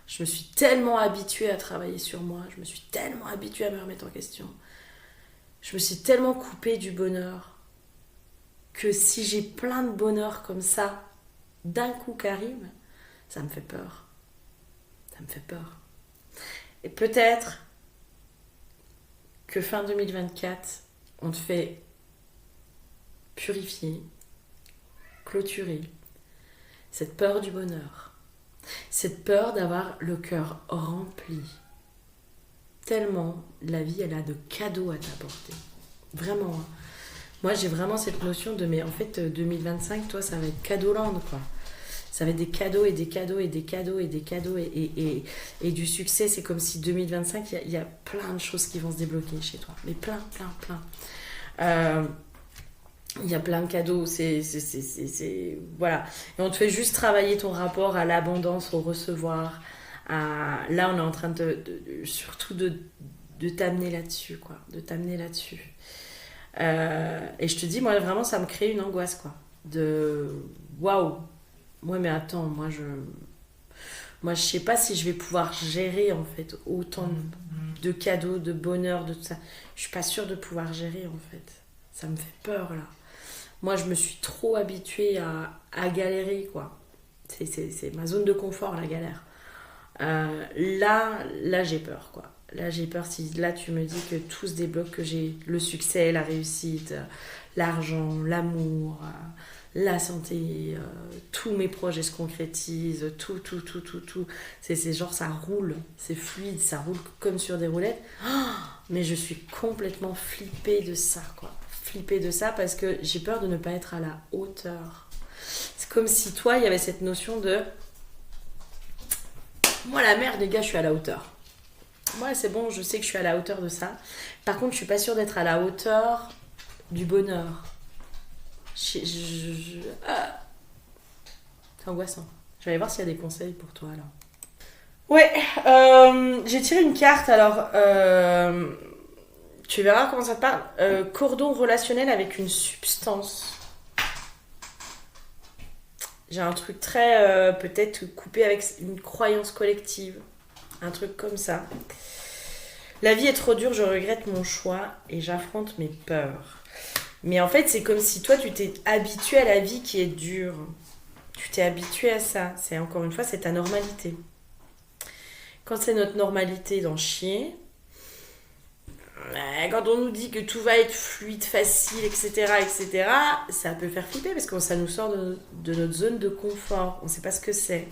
Je me suis tellement habituée à travailler sur moi, je me suis tellement habituée à me remettre en question. Je me suis tellement coupée du bonheur que si j'ai plein de bonheur comme ça, d'un coup qu'arrive, ça me fait peur. Ça me fait peur. Et peut-être que fin 2024, on te fait purifier, clôturer cette peur du bonheur, cette peur d'avoir le cœur rempli. Tellement la vie, elle a de cadeaux à t'apporter. Vraiment. Hein. Moi, j'ai vraiment cette notion de, mais en fait, 2025, toi, ça va être cadeauland, quoi. Ça va être des cadeaux et des cadeaux et des cadeaux et des cadeaux et du succès. C'est comme si 2025, il y a plein de choses qui vont se débloquer chez toi. Mais plein. Il y a plein de cadeaux. Voilà. Et on te fait juste travailler ton rapport à l'abondance, au recevoir. Là, on est en train surtout de t'amener là-dessus, quoi. De t'amener là-dessus. Et je te dis, moi, vraiment, ça me crée une angoisse, quoi. Waouh! Ouais, mais attends, moi, je sais pas si je vais pouvoir gérer, en fait, autant de cadeaux, de bonheur, de tout ça. Je suis pas sûre de pouvoir gérer, en fait. Ça me fait peur, là. Moi, je me suis trop habituée à galérer, quoi. C'est ma zone de confort, la galère. Là, j'ai peur, quoi. Là, j'ai peur si là, tu me dis que tout se débloque, que j'ai le succès, la réussite, l'argent, l'amour, la santé, tous mes projets se concrétisent, tout. C'est genre, ça roule, c'est fluide, ça roule comme sur des roulettes. Mais je suis complètement flippée de ça, quoi. Flippée de ça parce que j'ai peur de ne pas être à la hauteur. C'est comme si toi, il y avait cette notion de... Moi, la merde, les gars, je suis à la hauteur. Moi, c'est bon, je sais que je suis à la hauteur de ça. Par contre, je suis pas sûre d'être à la hauteur du bonheur. C'est angoissant. Je vais aller voir s'il y a des conseils pour toi, alors. Ouais, j'ai tiré une carte, alors... tu verras comment ça te parle. Cordon relationnel avec une substance. J'ai un truc très, peut-être coupé avec une croyance collective. Un truc comme ça. La vie est trop dure, je regrette mon choix et j'affronte mes peurs. Mais en fait, c'est comme si toi, tu t'es habitué à la vie qui est dure. Tu t'es habitué à ça. C'est encore une fois, c'est ta normalité. Quand c'est notre normalité d'en chier, quand on nous dit que tout va être fluide, facile, etc., ça peut faire flipper parce que ça nous sort de notre zone de confort. On ne sait pas ce que c'est.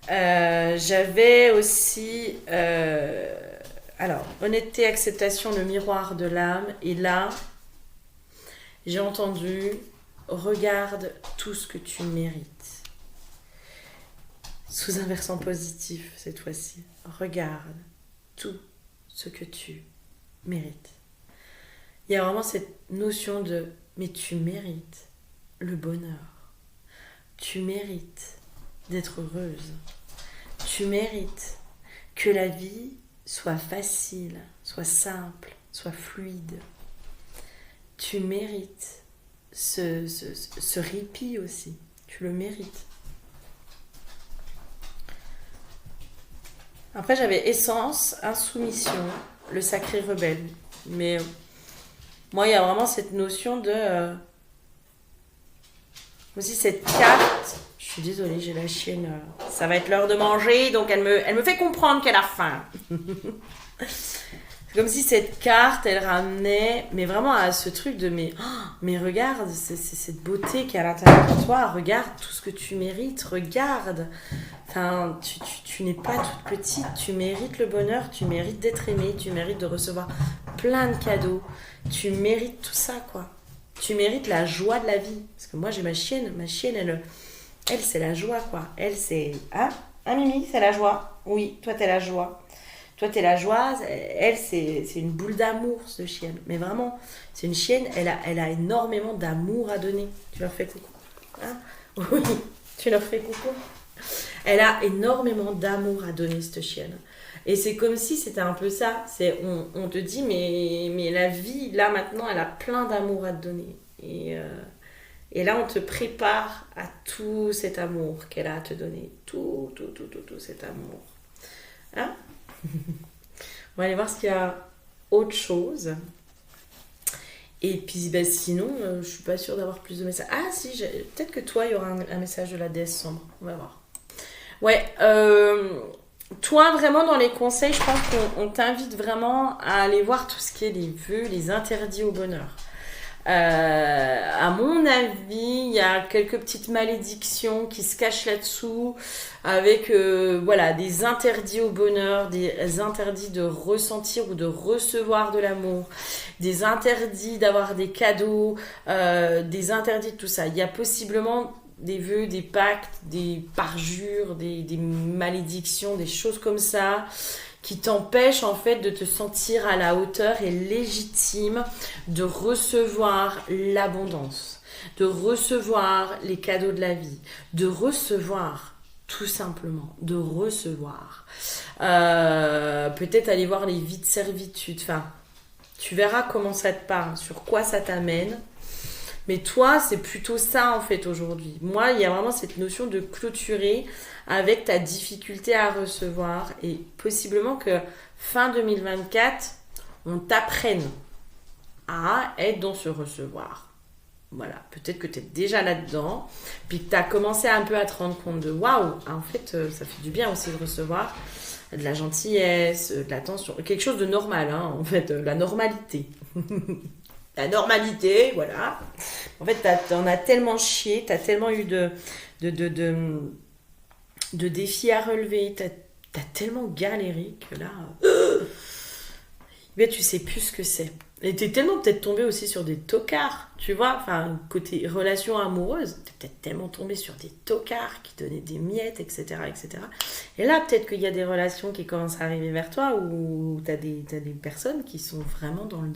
J'avais aussi... alors, honnêteté, acceptation, le miroir de l'âme. Et là, j'ai entendu, regarde tout ce que tu mérites. Sous un versant positif, cette fois-ci. Regarde tout ce que tu mérites. Il y a vraiment cette notion de mais tu mérites le bonheur. Tu mérites d'être heureuse. Tu mérites que la vie soit facile, soit simple, soit fluide. Tu mérites ce répit aussi. Tu le mérites. Après, j'avais essence, insoumission, le sacré rebelle. Mais moi, il y a vraiment cette notion de... aussi cette carte... Je suis désolée, j'ai la chienne. Ça va être l'heure de manger, donc elle me fait comprendre qu'elle a faim. C'est comme si cette carte, elle ramenait, mais vraiment à ce truc de mais regarde, c'est cette beauté qui est à l'intérieur de toi. Regarde tout ce que tu mérites. Regarde. Enfin, tu n'es pas toute petite. Tu mérites le bonheur. Tu mérites d'être aimée. Tu mérites de recevoir plein de cadeaux. Tu mérites tout ça, quoi. Tu mérites la joie de la vie. Parce que moi, j'ai ma chienne. Ma chienne, elle, c'est la joie, quoi. Elle, c'est... Hein, Mimi, c'est la joie. Oui, toi, t'es la joie. Toi, t'es la joie, elle, c'est une boule d'amour, ce chienne. Mais vraiment, c'est une chienne, elle a énormément d'amour à donner. Tu leur fais coucou. Hein? Oui, tu leur fais coucou. Elle a énormément d'amour à donner, cette chienne. Et c'est comme si c'était un peu ça. On te dit, mais la vie, là, maintenant, elle a plein d'amour à te donner. Et là, on te prépare à tout cet amour qu'elle a à te donner. Tout cet amour. Hein? On va aller voir s'il y a autre chose. Et puis, ben, sinon, je suis pas sûre d'avoir plus de messages. Ah, si, peut-être que toi, il y aura un message de la déesse sombre. On va voir. Ouais, toi, vraiment, dans les conseils, je pense qu'on t'invite vraiment à aller voir tout ce qui est les vœux, les interdits au bonheur. À mon avis, il y a quelques petites malédictions qui se cachent là-dessous, avec voilà, des interdits au bonheur, des interdits de ressentir ou de recevoir de l'amour, des interdits d'avoir des cadeaux, des interdits de tout ça. Il y a possiblement des vœux, des pactes, des parjures, des malédictions, des choses comme ça qui t'empêchent en fait de te sentir à la hauteur et légitime de recevoir l'abondance, de recevoir les cadeaux de la vie, de recevoir tout simplement, de recevoir. Peut-être aller voir les vies de servitude, enfin, tu verras comment ça te parle, sur quoi ça t'amène. Mais toi, c'est plutôt ça en fait aujourd'hui. Moi, il y a vraiment cette notion de clôturer avec ta difficulté à recevoir et possiblement que fin 2024, on t'apprenne à être dans ce recevoir. Voilà, peut-être que tu es déjà là-dedans, puis que tu as commencé un peu à te rendre compte de waouh, en fait, ça fait du bien aussi de recevoir de la gentillesse, de l'attention, quelque chose de normal, hein, en fait, la normalité. La normalité, voilà. En fait, t'en as tellement chié, t'as tellement eu de défis à relever, t'as tellement galéré que là, mais tu sais plus ce que c'est. Et t'es tellement peut-être tombé aussi sur des tocards, tu vois, enfin, côté relation amoureuse, t'es peut-être tellement tombé sur des tocards qui donnaient des miettes, etc., etc. Et là, peut-être qu'il y a des relations qui commencent à arriver vers toi où t'as des personnes qui sont vraiment dans le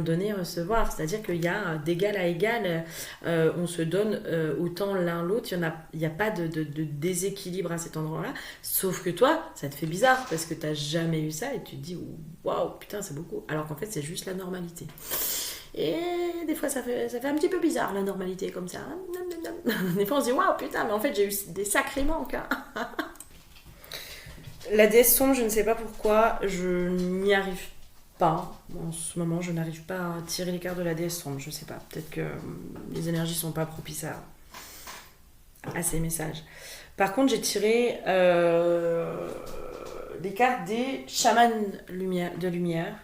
donner-recevoir, c'est-à-dire qu'il y a d'égal à égal, on se donne autant l'un l'autre, il n'y a pas de déséquilibre à cet endroit-là, sauf que toi, ça te fait bizarre, parce que tu n'as jamais eu ça, et tu te dis, waouh, putain, c'est beaucoup, alors qu'en fait, c'est juste la normalité. Et des fois, ça fait un petit peu bizarre, la normalité, comme ça. Des fois, on se dit, waouh, putain, mais en fait, j'ai eu des sacrés manques. Hein. La déesse sombre, je ne sais pas pourquoi, je n'y arrive pas. En ce moment, je n'arrive pas à tirer les cartes de la déesse sombre. Je sais pas. Peut-être que les énergies sont pas propices à ces messages. Par contre, j'ai tiré les cartes des chamans de lumière.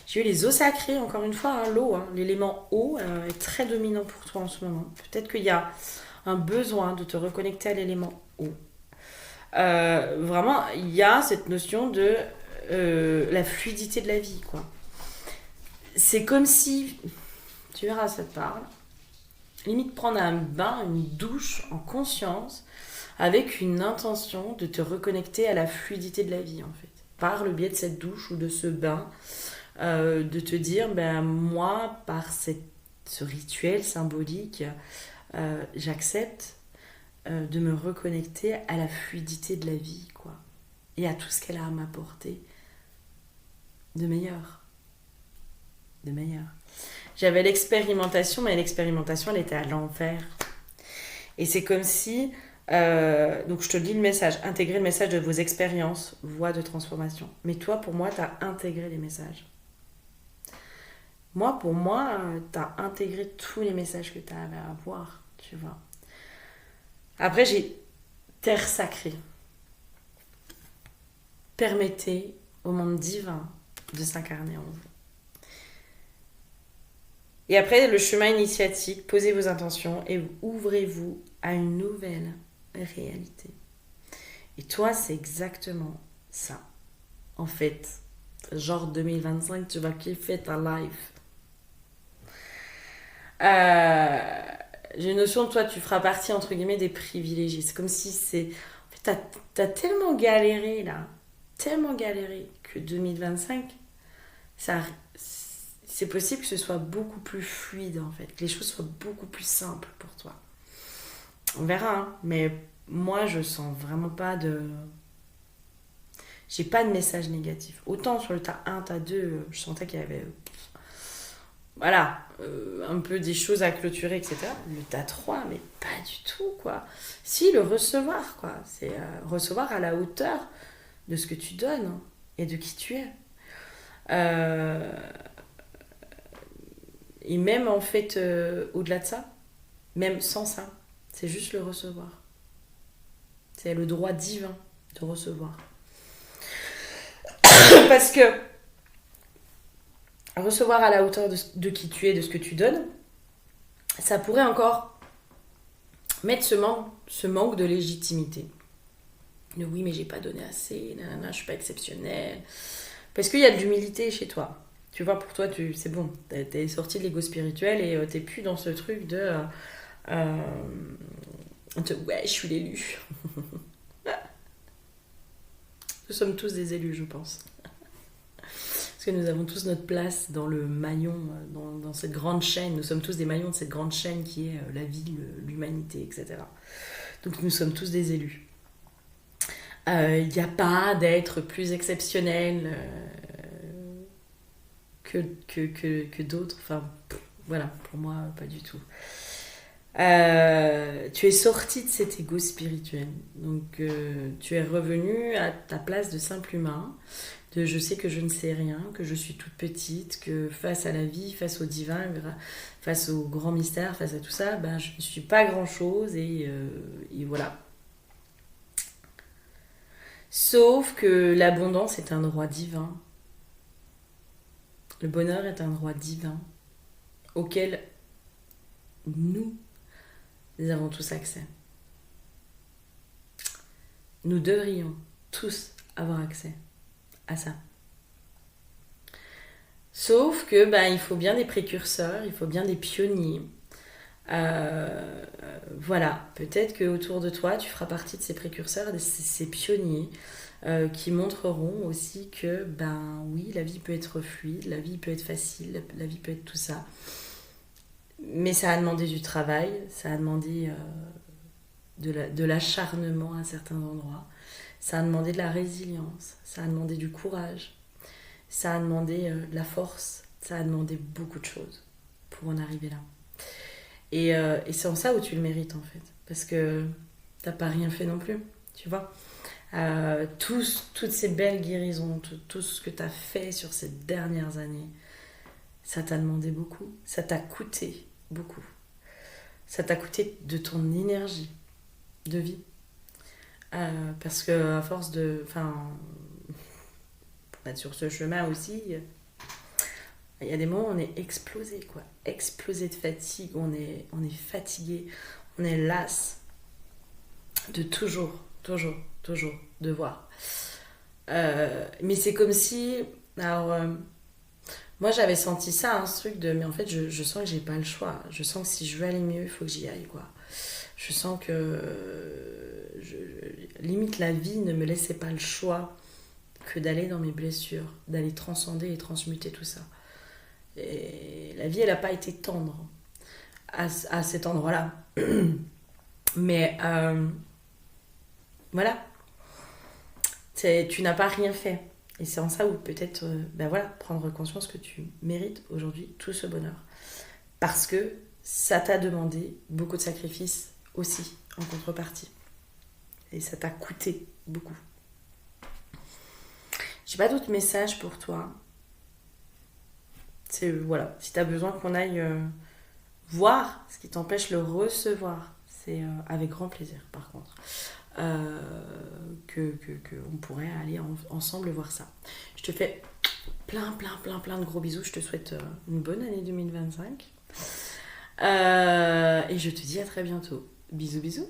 J'ai eu les eaux sacrées, encore une fois, hein, l'eau, hein, l'élément eau est très dominant pour toi en ce moment. Peut-être qu'il y a un besoin de te reconnecter à l'élément eau. Vraiment, il y a cette notion de la fluidité de la vie, quoi. C'est comme si, tu verras, ça te parle, limite prendre un bain, une douche en conscience, avec une intention de te reconnecter à la fluidité de la vie, en fait. Par le biais de cette douche ou de ce bain, de te dire, ben moi, par ce rituel symbolique, j'accepte de me reconnecter à la fluidité de la vie, quoi. Et à tout ce qu'elle a à m'apporter de meilleur. De meilleur. J'avais l'expérimentation, mais l'expérimentation, elle était à l'envers. Et c'est comme si... donc je te lis le message. Intégrer le message de vos expériences, voie de transformation. Mais toi, pour moi, tu as intégré les messages. Moi, pour moi, tu as intégré tous les messages que tu avais à voir, tu vois. Après, j'ai terre sacrée. Permettez au monde divin de s'incarner en vous. Et après, le chemin initiatique, posez vos intentions et ouvrez-vous à une nouvelle réalité. Et toi, c'est exactement ça. En fait, genre 2025, tu vas kiffer ta life. J'ai une notion de toi, tu feras partie, entre guillemets, des privilégiés. C'est comme si c'est... En fait, t'as tellement galéré, là. tellement galéré que 2025, ça, c'est possible que ce soit beaucoup plus fluide en fait, que les choses soient beaucoup plus simples pour toi. On verra, hein, mais moi je sens vraiment pas de... J'ai pas de message négatif. Autant sur le tas 1, tas 2, je sentais qu'il y avait... Voilà, un peu des choses à clôturer, etc. Le tas 3, mais pas du tout, quoi. Si, le recevoir, quoi. C'est recevoir à la hauteur de ce que tu donnes et de qui tu es. Et même, en fait, au-delà de ça, même sans ça, c'est juste le recevoir. C'est le droit divin de recevoir. Parce que recevoir à la hauteur de qui tu es, de ce que tu donnes, ça pourrait encore mettre ce manque de légitimité. De oui, mais j'ai pas donné assez, nanana, je suis pas exceptionnelle. Parce qu'il y a de l'humilité chez toi. Tu vois, pour toi, c'est bon, t'es sorti de l'ego spirituel et t'es plus dans ce truc de ouais, je suis l'élu. Nous sommes tous des élus, je pense. Parce que nous avons tous notre place dans le maillon, dans cette grande chaîne. Nous sommes tous des maillons de cette grande chaîne qui est la vie, l'humanité, etc. Donc nous sommes tous des élus. Il n'y a pas d'être plus exceptionnel que d'autres. Enfin, voilà, pour moi, pas du tout. Tu es sorti de cet ego spirituel. Donc, tu es revenu à ta place de simple humain. De je sais que je ne sais rien, que je suis toute petite, que face à la vie, face au divin, face au grand mystère, face à tout ça, ben, je ne suis pas grand-chose et voilà. Sauf que l'abondance est un droit divin. Le bonheur est un droit divin auquel nous avons tous accès. Nous devrions tous avoir accès à ça. Sauf que il faut bien des précurseurs, il faut bien des pionniers. Voilà, peut-être qu'autour de toi, tu feras partie de ces précurseurs, de ces pionniers qui montreront aussi que, oui, la vie peut être fluide, la vie peut être facile, la vie peut être tout ça. Mais ça a demandé du travail, ça a demandé de l'acharnement à certains endroits, ça a demandé de la résilience, ça a demandé du courage, ça a demandé de la force, ça a demandé beaucoup de choses pour en arriver là. Et c'est en ça où tu le mérites en fait, parce que t'as pas rien fait non plus, tu vois. Toutes ces belles guérisons, tout ce que t'as fait sur ces dernières années, ça t'a demandé beaucoup, ça t'a coûté beaucoup. Ça t'a coûté de ton énergie de vie. Parce que à force de... pour être sur ce chemin aussi, il y a des moments où on est explosé, quoi. Explosé de fatigue, on est fatigué, on est lasse de toujours devoir. Mais c'est comme si... Alors... moi, j'avais senti ça, ce truc de... Mais en fait, je sens que j'ai pas le choix. Je sens que si je veux aller mieux, il faut que j'y aille, quoi. Je sens que... limite, la vie ne me laissait pas le choix que d'aller dans mes blessures, d'aller transcender et transmuter tout ça. Et la vie, elle n'a pas été tendre à cet endroit-là. Mais... voilà. Tu n'as pas rien fait. Et c'est en ça où peut-être, prendre conscience que tu mérites aujourd'hui tout ce bonheur. Parce que ça t'a demandé beaucoup de sacrifices aussi, en contrepartie. Et ça t'a coûté beaucoup. J'ai pas d'autres messages pour toi. C'est, voilà, si t'as besoin qu'on aille voir ce qui t'empêche le recevoir, c'est avec grand plaisir, par contre. Que on pourrait aller ensemble voir ça. Je te fais plein de gros bisous. Je te souhaite une bonne année 2025. Et je te dis à très bientôt. Bisous.